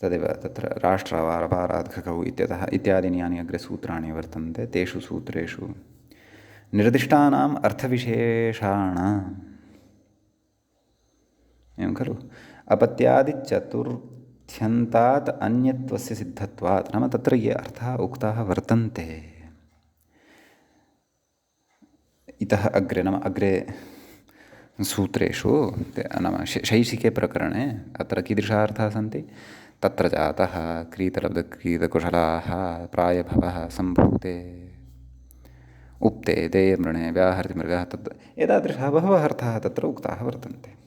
तदेव तत्र राष्ट्रवारपाराद्घकौ इत्यतः इत्यादीनि यानि अग्रे सूत्राणि वर्तन्ते, तेषु सूत्रेषु निर्दिष्टानाम् अर्थविशेषाणाम्, एवं खलु, अपत्यादिचतुर्थ्यन्तात् अन्यत्वस्य सिद्धत्वात्, नाम तत्र ये अर्थाः उक्ताः वर्तन्ते इतः अग्रे, नाम अग्रे सूत्रेषु, नाम शैशिके प्रकरणे अत्र कीदृशाः अर्थाः सन्ति? तत्र जातः क्रीतलब्धक्रीतकुशलाः प्रायभवः सम्भूते उक्ते देयमृणे व्याहृतिमृगः, तत् एतादृशाः बहवः अर्थाः तत्र उक्ताः वर्तन्ते।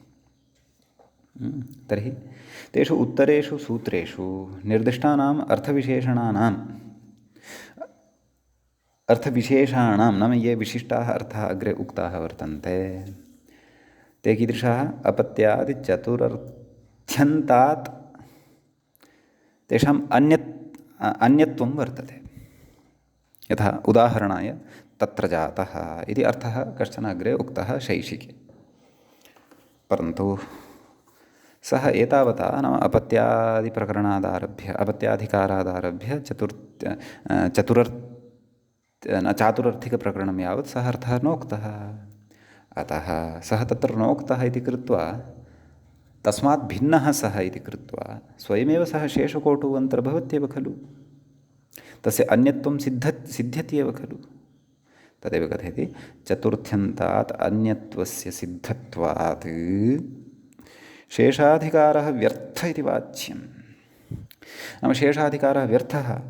तर्हि तेषु उत्तरेषु सूत्रेषु निर्दिष्टानाम् अर्थविशेषाणां नाम ये विशिष्टाः अर्थाः अग्रे उक्ताः वर्तन्ते, ते कीदृशाः? अपत्यादिचतुरर्थ्यन्तात् तेषाम् अन्यत्वं वर्तते। यथा उदाहरणाय तत्र जातः इति अर्थः कश्चन अग्रे उक्तः शैशिके, परन्तु सः एतावता नाम अपत्यादिप्रकरणादारभ्य अपत्याधिकारादारभ्य चातुरर्थिकप्रकरणं यावत् सः अर्थः नोक्तः। अतः सः तत्र नोक्तः इति कृत्वा, तस्मात् भिन्नः सः इति कृत्वा स्वयमेव सः शेषकोटुः अन्तर्भवत्येव खलु, तस्य अन्यत्वं सिद्ध्यत्येव खलु। तदेव कथयति, चतुर्थ्यन्तात् अन्यत्वस्य सिद्धत्वात् शेषाधिकारः व्यर्थ इति वाच्यम्। नाम शेषाधिकारः व्यर्थः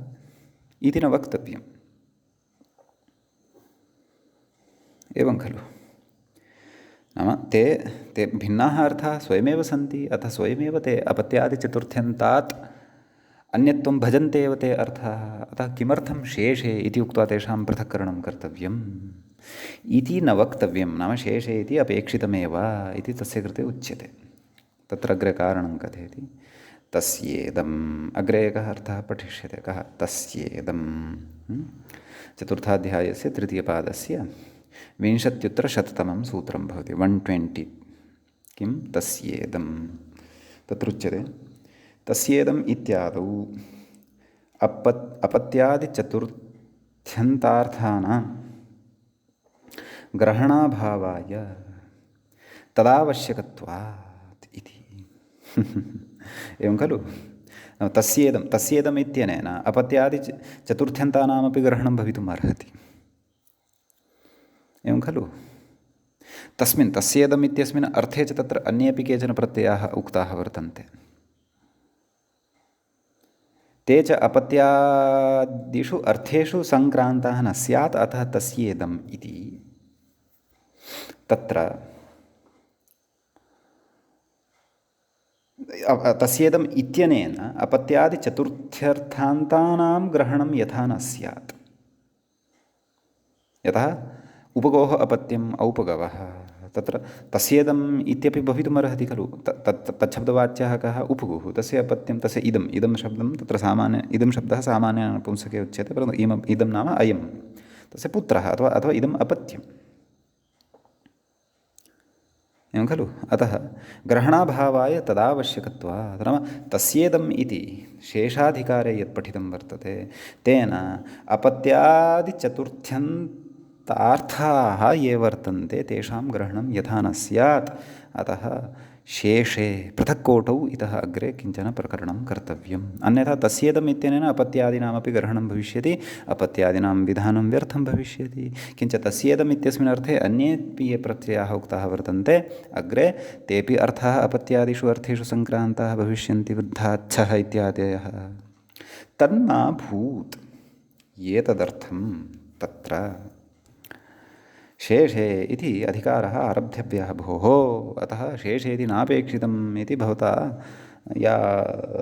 इति न वक्तव्यम्, एवं खलु। नाम ते भिन्नाः अर्थाः स्वयमेव सन्ति, अतः स्वयमेव ते अपत्यादिचतुर्थ्यन्तात् अन्यत्वं भजन्ते एव ते अर्थाः, अतः किमर्थं शेषे इति उक्त्वा तेषां पृथक्करणं कर्तव्यम् इति न वक्तव्यं। नाम शेषे इति अपेक्षितमेव इति तस्य कृते उच्यते। तत्र अग्रे कारणं कथयति, तस्येदम्। अग्रे एकः अर्थः पठिष्यते, कः? तस्येदं। चतुर्थाध्यायस्य तृतीयपादस्य 20-शततमं सूत्रं भवति, 120। किं? तस्येदं। तत्रुच्यते, तस्येदम् इत्यादौ अपत्यादिचतुर्थ्यन्तार्थानां ग्रहणाभावाय तदावश्यकत्वात् इति। एवं खलु? तस्येदम् इत्यनेन अपत्यादिचतुर्थ्यन्तानामपि ग्रहणं भवितुम् अर्हति। एवं खलु? तस्येदम् इत्यस्मिन् अर्थे च तत्र अन्येपि केचन प्रत्ययाः उक्ताः वर्तन्ते। ते च अपत्यादिषु अर्थेषु सङ्क्रान्ताः न स्यात्, अतः तस्येदम् इति। तत्र तस्येदम् इत्यनेन अपत्यादिचतुर्थ्यर्थान्तानां ग्रहणं यथा न स्यात्। यतः उपगोः अपत्यम् औपगवः, तत्र तस्येदम् इत्यपि भवितुमर्हति खलु। तच्छब्दवाच्यः कः? उपगुः। तस्य अपत्यं, तस्य इदं शब्दं तत्र इदं शब्दः सामान्य नपुंसके उच्यते, परन्तु इदं नाम अयं तस्य पुत्रः अथवा इदम् अपत्यम्। एवं खलु? अतः ग्रहणाभावाय तदावश्यकत्वात्, नाम तस्येदम् इति शेषाधिकारे यत् पठितं वर्तते तेन अपत्यादिचतुर्थ्यन्तार्थाः ये वर्तन्ते तेषां ग्रहणं यथा न स्यात्, अतः शेषे पृथक्कोटौ इतः अग्रे किञ्चन प्रकरणं कर्तव्यम्। अन्यथा तस्येदम् इत्यनेन अपत्यादीनामपि ग्रहणं भविष्यति, अपत्यादीनां विधानं व्यर्थं भविष्यति। किञ्च तस्येदम् इत्यस्मिन् अर्थे अन्येपि ये प्रत्ययाः उक्ताः वर्तन्ते अग्रे, तेपि अर्थाः अपत्यादिषु अर्थेषु सङ्क्रान्ताः भविष्यन्ति, वृद्धाच्छः इत्यादयः। तन्मा भूत् एतदर्थं तत्र शेषे इति अधिकारः आरब्धव्यः भोः, अतः शेषे इति नापेक्षितम् इति भवता या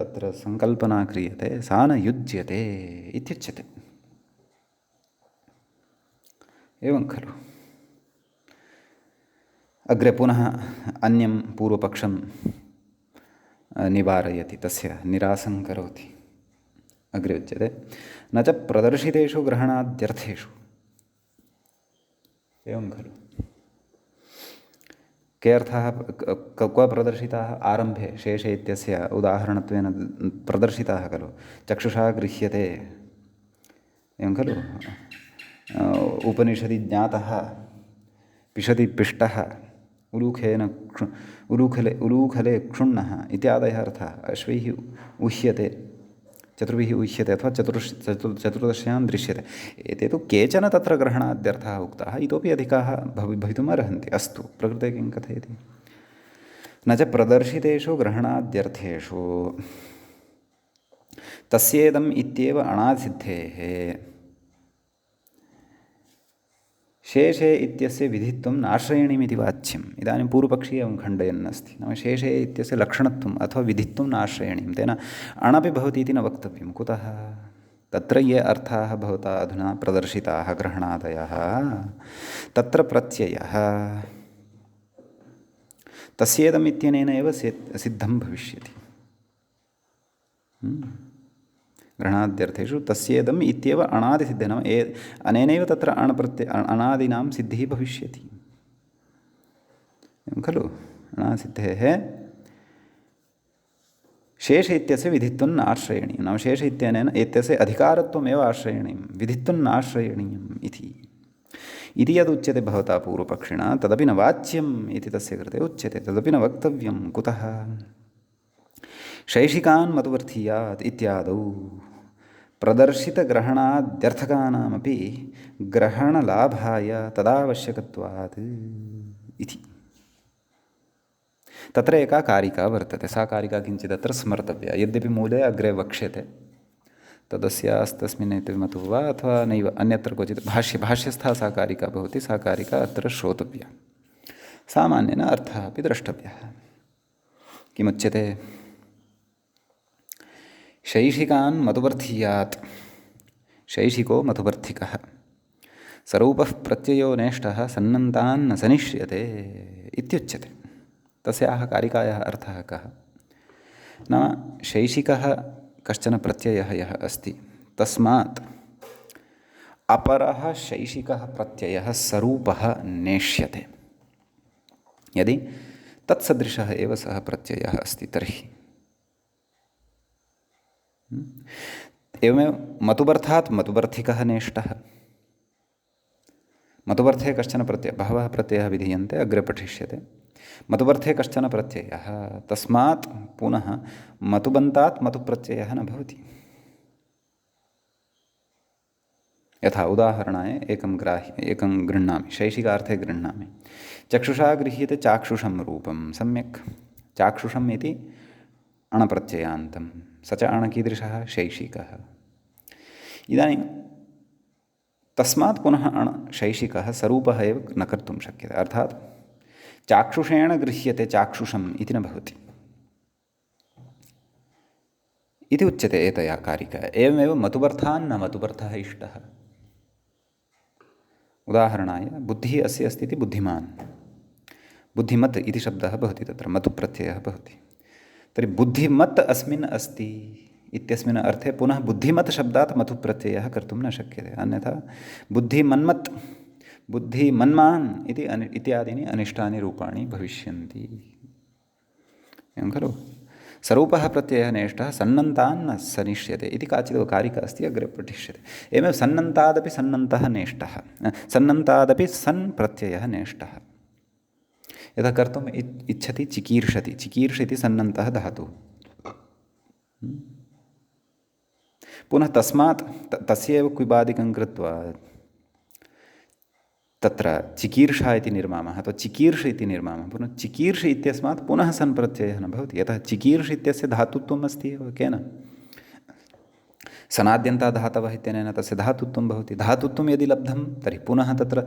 अत्र सङ्कल्पना क्रियते सा न युज्यते इत्युच्यते। एवं खलु? अग्रे पुनः अन्यं पूर्वपक्षं निवारयति, तस्य निरासं करोति। अग्रे उच्यते, न च प्रदर्शितेषु ग्रहणाद्यर्थेषु। एवं खलु? के अर्थाः क्व प्रदर्शिताः? आरम्भे शेषे इत्यस्य उदाहरणत्वेन प्रदर्शिताः खलु। चक्षुषा गृह्यते, एवं खलु? उपनिषदि ज्ञातः, पिषति पिष्टः, उलूखले क्षुण्णः इत्यादयः अर्थाः अश्वैः उह्यते, चतुर्भिः उह्यते अथवा चतुर्दश्यां दृश्यते। एते तु केचन तत्र ग्रहणाद्यर्थाः उक्ताः, इतोपि अधिकाः भवितुम् अर्हन्ति। अस्तु, प्रकृते किं कथयति? न च प्रदर्शितेषु ग्रहणाद्यर्थेषु तस्येदम् इत्येव अणासिद्धेः शेषे इत्यस्य विधित्वं नाश्रयणीमिति वाच्यम्। इदानीं पूर्वपक्षी एवं खण्डयन् अस्ति, नाम शेषे इत्यस्य लक्षणत्वम् अथवा विधित्वं नाश्रयणीयं, तेन अणपि भवति इति न वक्तव्यं। कुतः? तत्र ये अर्थाः भवता अधुना प्रदर्शिताः ग्रहणादयः, तत्र प्रत्ययः तस्येदम् इत्यनेन एव सिद्धं भविष्यति। ग्रहणाद्यर्थेषु तस्येदम् इत्येव अणादिसिद्धे, नाम अनेनैव तत्र अणादीनां सिद्धिः भविष्यति। एवं खलु? अणासिद्धेः शेष इत्यस्य विधित्वं नाश्रयणीयं, नाम शेष इत्यनेन एतस्य अधिकारत्वमेव आश्रयणीयं, विधित्वं नाश्रयणीयम् इति यदुच्यते भवता पूर्वपक्षिणा, तदपि न वाच्यम् इति तस्य कृते उच्यते, तदपि न वक्तव्यं। कुतः? शैषिकान् मतुवर्थीयात् इत्यादौ प्रदर्शितग्रहणाद्यर्थकानामपि ग्रहणलाभाय तदावश्यकत्वात् इति। तत्र एका कारिका वर्तते, सा कारिका किञ्चिदत्र स्मर्तव्या, यद्यपि मूले अग्रे वक्ष्यते। तदस्यास्तस्मिन् इति मतुः वा अथवा नैव अन्यत्र क्वचित् भाष्यस्था सा कारिका भवति, सा कारिका अत्र श्रोतव्या, सामान्येन अर्थः अपि द्रष्टव्यः। किमुच्यते? शैषिकान् मतुवर्थियात् शैषिको मतुवर्थिकः सरूपः प्रत्ययो नेष्टः सन्नन्तान् न सनिष्यते इत्युच्यते। तस्याः कारिकायाः अर्थः कः नाम शैषिकः कश्चन प्रत्ययः यः अस्ति तस्मात् अपरः शैषिकः प्रत्ययः सरूपः नेष्यते। यदि तत्सदृशः एव सः प्रत्ययः अस्ति तर्हि एवमेव मतुबर्थात् मतुबर्थिकः नेष्टः। मतुबर्थे कश्चन प्रत्ययः बहवः प्रत्ययः विधीयन्ते अग्रे पठिष्यते। मतुबर्थे कश्चन प्रत्ययः तस्मात् पुनः मतुबन्तात् मतुप्रत्ययः न भवति। यथा उदाहरणाय एकं गृह्णामि शैषिकार्थे गृह्णामि चक्षुषा गृह्यते चाक्षुषं रूपं सम्यक् चाक्षुषम् इति अणप्रत्ययान्तं स च अण कीदृशः शैषिकः। इदानीं तस्मात् पुनः अण शैषिकः सरूपः एव न कर्तुं शक्यते अर्थात् चाक्षुषेण गृह्यते चाक्षुषम् इति न भवति इति उच्यते एतया कारिका। एवमेव मतुबर्थान् न मतुबर्थः इष्टः। उदाहरणाय बुद्धिः अस्य अस्ति इति बुद्धिमान् बुद्धिमत् इति शब्दः भवति तत्र मतुप्रत्ययः भवति। तर्हि बुद्धिमत् अस्मिन् अस्ति इत्यस्मिन् अर्थे पुनः बुद्धिमत् शब्दात् मतुप्रत्ययः कर्तुं न शक्यते। अन्यथा बुद्धिमन्मत् बुद्धिमन्मान् इति इत्यादीनि अनिष्टानि रूपाणि भविष्यन्ति। एवं खलु सरूपः प्रत्ययः नेष्टः सन्नन्तान् न सनिष्यते इति काचित् कारिका अस्ति अग्रे पठिष्यते। एवमेव सन्नन्तादपि सन्नन्तः नेष्टः सन्नन्तादपि सन् प्रत्ययः नेष्टः। यथा कर्तुम् इच्छति चिकीर्षति चिकीर्ष इति सन्नन्तः धातुः पुनः तस्मात् तस्यैव क्विबादिकं कृत्वा तत्र चिकीर्षा इति निर्मामः अथवा चिकीर्ष इति निर्मामः पुनः चिकीर्ष इत्यस्मात् पुनः सन् प्रत्ययः न भवति। यतः चिकीर्ष इत्यस्य धातुत्वम् अस्ति एव केन सनाद्यन्ता धातवः इत्यनेन तस्य धातुत्वं भवति। धातुत्वं यदि लब्धं तर्हि पुनः तत्र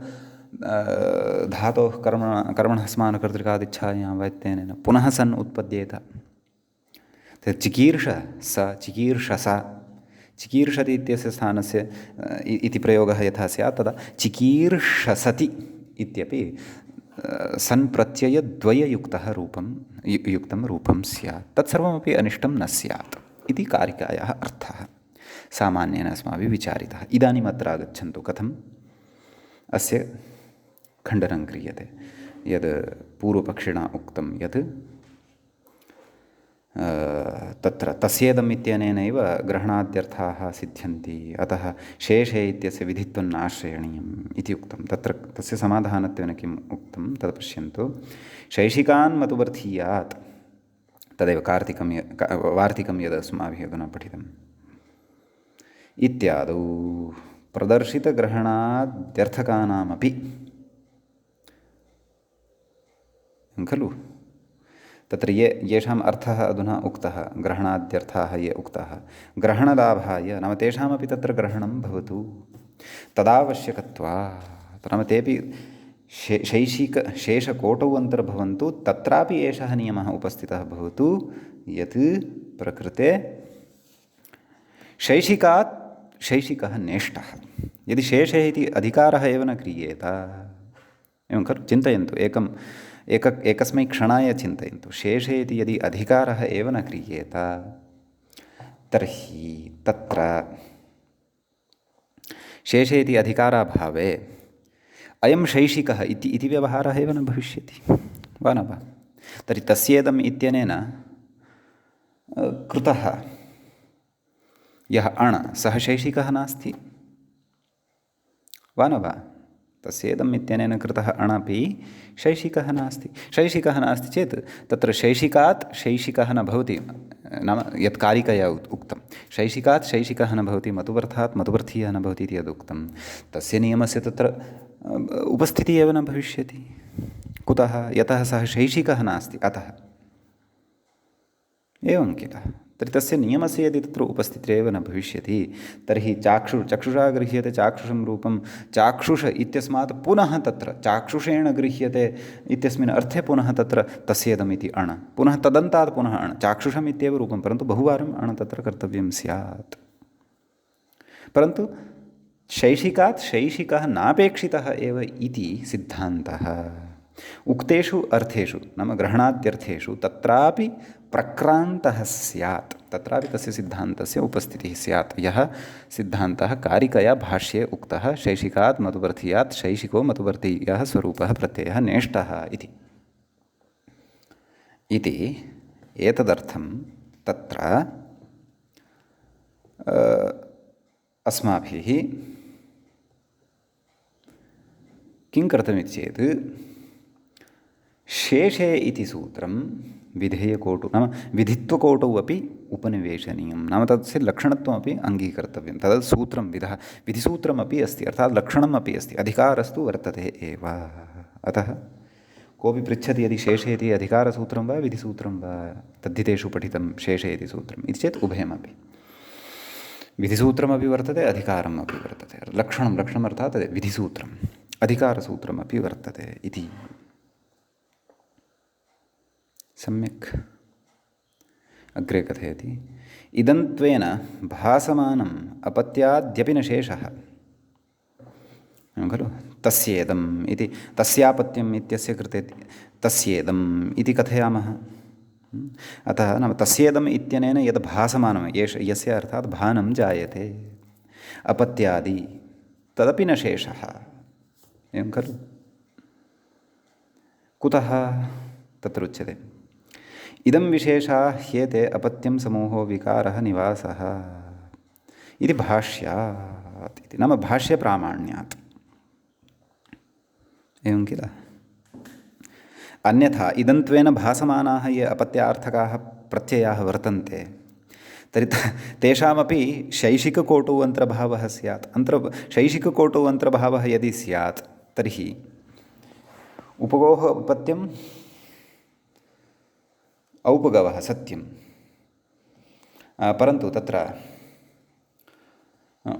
धातोः कर्मणः स्मानकर्तृकादिच्छायां वा इत्यनेन पुनः सन् उत्पद्येत। चिकीर्ष स चिकीर्षसा चिकीर्षति इत्यस्य स्थानस्य इति प्रयोगः यथा स्यात् तदा चिकीर्षसति इत्यपि सन् प्रत्ययद्वययुक्तः युक्तं रूपं स्यात्। तत्सर्वमपि अनिष्टं न स्यात् इति कारिकायाः अर्थः सामान्येन अस्माभिः विचारितः। इदानीम् अत्र आगच्छन्तु कथम् अस्य खण्डनं क्रियते। यद् पूर्वपक्षिणा उक्तं यत् तत्र तस्येदम् इत्यनेनैव ग्रहणाद्यर्थाः सिद्ध्यन्ति अतः शेषे इत्यस्य विधित्वं नाश्रयणीयम् इति उक्तं। तत्र तस्य समाधानत्वेन किम् उक्तं तत् पश्यन्तु। शैषिकान् मतुवर्थियात् तदेव वार्तिकं यद् अस्माभिः अधुना पठितम् इत्यादौ प्रदर्शितग्रहणाद्यर्थकानामपि खलु तत्र येषाम् अर्थः अधुना उक्तः ग्रहणाद्यर्थाः ये उक्ताः ग्रहणलाभाय नाम तेषामपि तत्र ग्रहणं भवतु तदावश्यकत्वात् नाम तेपि शेषकोटौ अन्तर्भवन्तु तत्रापि एषः नियमः उपस्थितः भवतु यत् प्रकृते शैषिकात् शैषिकः नेष्टः। यदि शेषे इति अधिकारः एव न क्रियेत एवं खलु चिन्तयन्तु एकस्मै क्षणाय चिन्तयन्तु शेषे इति यदि अधिकारः एव न क्रियेत तर्हि तत्र शेषे इति अधिकाराभावे अयं शैषिकः इति व्यवहारः एव न भविष्यति वा न वा। तर्हि तस्येदम् इत्यनेन कृतः यः अण सः शैषिकः नास्ति वा न वा। तस्येदम् इत्यनेन कृतः अणपि शैषिकः नास्ति। शैषिकः नास्ति चेत् तत्र शैषिकात् शैषिकः न भवति नाम यत् कारिकया उक्तं शैषिकात् शैषिकः न भवति मतुबर्थात् मतुबर्थीयः न भवति इति यदुक्तं तस्य नियमस्य तत्र उपस्थितिः एव न भविष्यति। कुतः यतः सः शैषिकः नास्ति अतः एवं किल तर्हि तस्य नियमस्य यदि तत्र उपस्थितिरेव न भविष्यति तर्हि चक्षुषा गृह्यते चाक्षुषं रूपं चाक्षुष इत्यस्मात् पुनः तत्र चाक्षुषेण गृह्यते इत्यस्मिन् अर्थे पुनः तत्र तस्येदम् इति अण पुनः तदन्तात् पुनः अण चाक्षुषम् इत्येव रूपं परन्तु बहुवारम् अण तत्र कर्तव्यं स्यात्। परन्तु शैशिकात् शैशिकः नापेक्षितः एव इति सिद्धान्तः। उक्तेषु अर्थेषु नाम ग्रहणाद्यर्थेषु तत्रापि प्रक्रान्तः स्यात्, तत्रापि तस्य सिद्धान्तस्य उपस्थितिः स्यात्। यः सिद्धान्तः कारिकया भाष्ये उक्तः शैशिकात् मतुवर्तीयात् शैशिको मतुवर्तीयः स्वरूपः प्रत्ययः नेष्टः इति एतदर्थं तत्र अस्माभिः किं कर्तव्यमिति चेत् शेषे इति सूत्रं विधेयकोटौ नाम विधित्वकोटौ अपि उपनिवेशनीयं नाम तस्य लक्षणत्वमपि अङ्गीकर्तव्यं। तद् सूत्रं विधिसूत्रमपि अस्ति अर्थात् लक्षणम् अपि अस्ति, अधिकारस्तु वर्तते एव। अतः कोऽपि पृच्छति यदि शेषे इति अधिकारसूत्रं वा विधिसूत्रं वा तद्धितेषु पठितं शेषे इति सूत्रम् इति चेत् उभयमपि विधिसूत्रमपि वर्तते अधिकारम् अपि वर्तते। लक्षणम् अर्थात् विधिसूत्रम् अधिकारसूत्रमपि वर्तते इति सम्यक् अग्रे कथयति। इदन्त्वेन भासमानम् अपत्याद्यपि न शेषः खलु तस्येदम् इति तस्यापत्यम् इत्यस्य कृते तस्येदम् इति कथयामः। अतः नाम तस्येदम् इत्यनेन यद् भासमानं यस्य अर्थात् भानं जायते अपत्यादि तदपि न शेषः एवं खलु। कुतः तत्र उच्यते इदं विशेषा ह्येते अपत्यं समूहो विकारः निवासः इति भाष्यात् इति नाम भाष्यप्रामाण्यात् एवं किल। अन्यथा इदन्त्वेन भासमानाः ये अपत्यार्थकाः प्रत्ययाः वर्तन्ते तर्हि तेषामपि शैशिककोटौ अन्तर्भावः स्यात्। शैशिककोटौ अन्तर्भावः यदि स्यात् तर्हि उपगोः अपत्यम् औपगवः सत्यं, परन्तु तत्र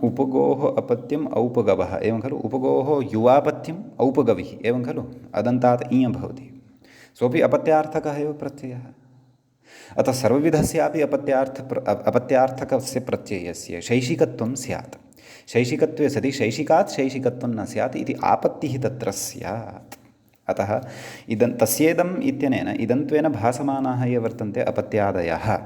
उपगोः अपत्यम् औपगवः एवं खलु उपगोः युवापत्यम् औपगविः एवं खलु अदन्तात् इञ भवति सोऽपि अपत्यार्थकः एव प्रत्ययः। अतः सर्वविधस्यापि अपत्यार्थकस्य प्रत्ययस्य शैशिकत्वं स्यात्। शैशिकत्वे सति शैशिकात् शैशिकत्वं न स्यात् इति आपत्तिः तत्र स्यात्। अतः तस्येदम् इत्यनेन इदन्त्वेन भासमानाः ये वर्तन्ते अपत्यादयः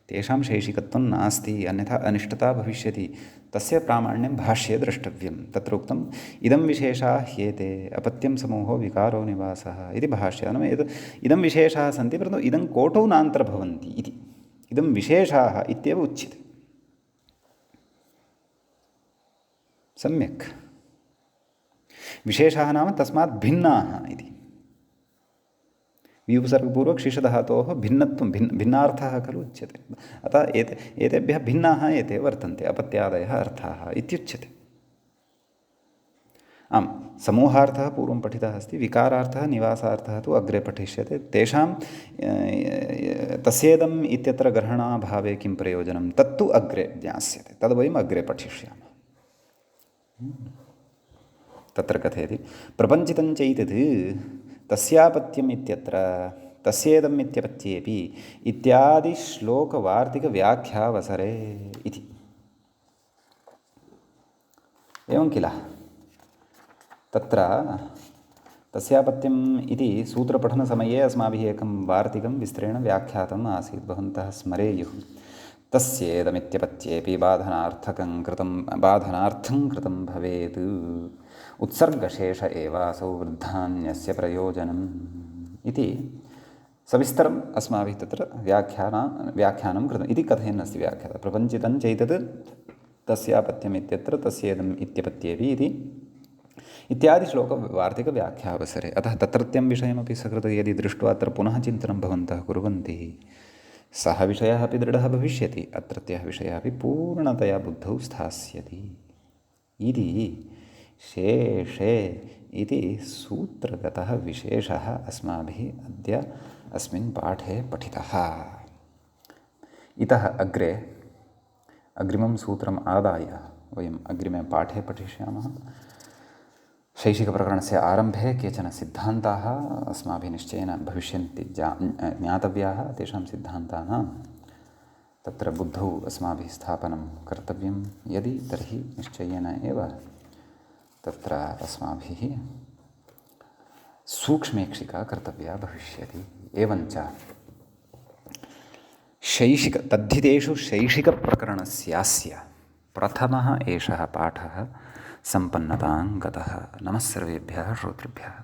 तेषां शैशिकत्वं नास्ति, अन्यथा अनिष्टता भविष्यति। तस्य प्रामाण्यं भाष्ये द्रष्टव्यं। तत्र उक्तम् इदं विशेषा ह्येते अपत्यं समूहो विकारो निवासः इति भाष्ये नाम इदं विशेषाः सन्ति परन्तु इदं कोटौ नान्तर्भवन्ति इति इदं विशेषाः इत्येव उच्यते। सम्यक् विशेषाः नाम तस्मात् भिन्नाः इति विउपसर्गपूर्वक शिषधातोः भिन्नत्वं भिन्नार्थः खलु उच्यते। अतः एतेभ्यः भिन्नाः एते वर्तन्ते अपत्यादयः अर्थाः इत्युच्यते। आम् समूहार्थः पूर्वं पठितः अस्ति, विकारार्थः निवासार्थः तु अग्रे पठिष्यते। तेषां तस्येदम् इत्यत्र ग्रहणाभावे किं प्रयोजनं तत्तु अग्रे ज्ञास्यते, तद्वयम् अग्रे पठिष्यामः। तत्र कथयति प्रपञ्चितं चैतत् तस्यापत्यम् इत्यत्र तस्येदम् इत्यपत्येऽपि इत्यादि श्लोकवार्तिकव्याख्यावसरे इति एवं किल। तत्र तस्यापत्यम् इति सूत्रपठनसमये अस्माभिः एकं वार्तिकं विस्तरेण व्याख्यातम् आसीत्, भवन्तः स्मरेयुः। तस्येदमित्यपत्येऽपि बाधनार्थं कृतं भवेत् उत्सर्गशेष एवासौ वृद्धान्यस्य प्रयोजनम् इति सविस्तरम् अस्माभिः तत्र व्याख्यानं कृतम् इति कथयन्नस्ति व्याख्याता। प्रपञ्चितं चैतत् तस्यापत्यम् इत्यत्र तस्येदम् इत्यपत्येऽपि इति इत्यादि श्लोकवार्तिकव्याख्यावसरे। अतः तत्रत्यं विषयमपि सकृत् यदि दृष्ट्वा अत्र पुनः चिन्तनं भवन्तः कुर्वन्ति सः विषयः अपि दृढः भविष्यति, अत्रत्यः विषयः अपि पूर्णतया बुद्धौ स्थास्यति इति शेषे इति सूत्रगतः विशेषः अस्माभिः अद्य अस्मिन् पाठे पठितः। इतः अग्रे अग्रिमं सूत्रम् आदाय वयम् अग्रिमे पाठे पठिष्यामः। शैशिकप्रकरणस्य आरम्भे केचन सिद्धान्ताः अस्माभिः निश्चयेन भविष्यन्ति ज्ञातव्याः। तेषां सिद्धान्तानां तत्र बुद्धौ अस्माभिः स्थापनं कर्तव्यं यदि तर्हि निश्चयेन एव तत्र अस्माभिः सूक्ष्मेक्षिका कर्तव्या भविष्यति। एवञ्च तद्धितेषु शैशिकप्रकरणस्यास्य प्रथमः एषः पाठः सम्पन्नतां गतः। नमः सर्वेभ्यः श्रोतृभ्यः।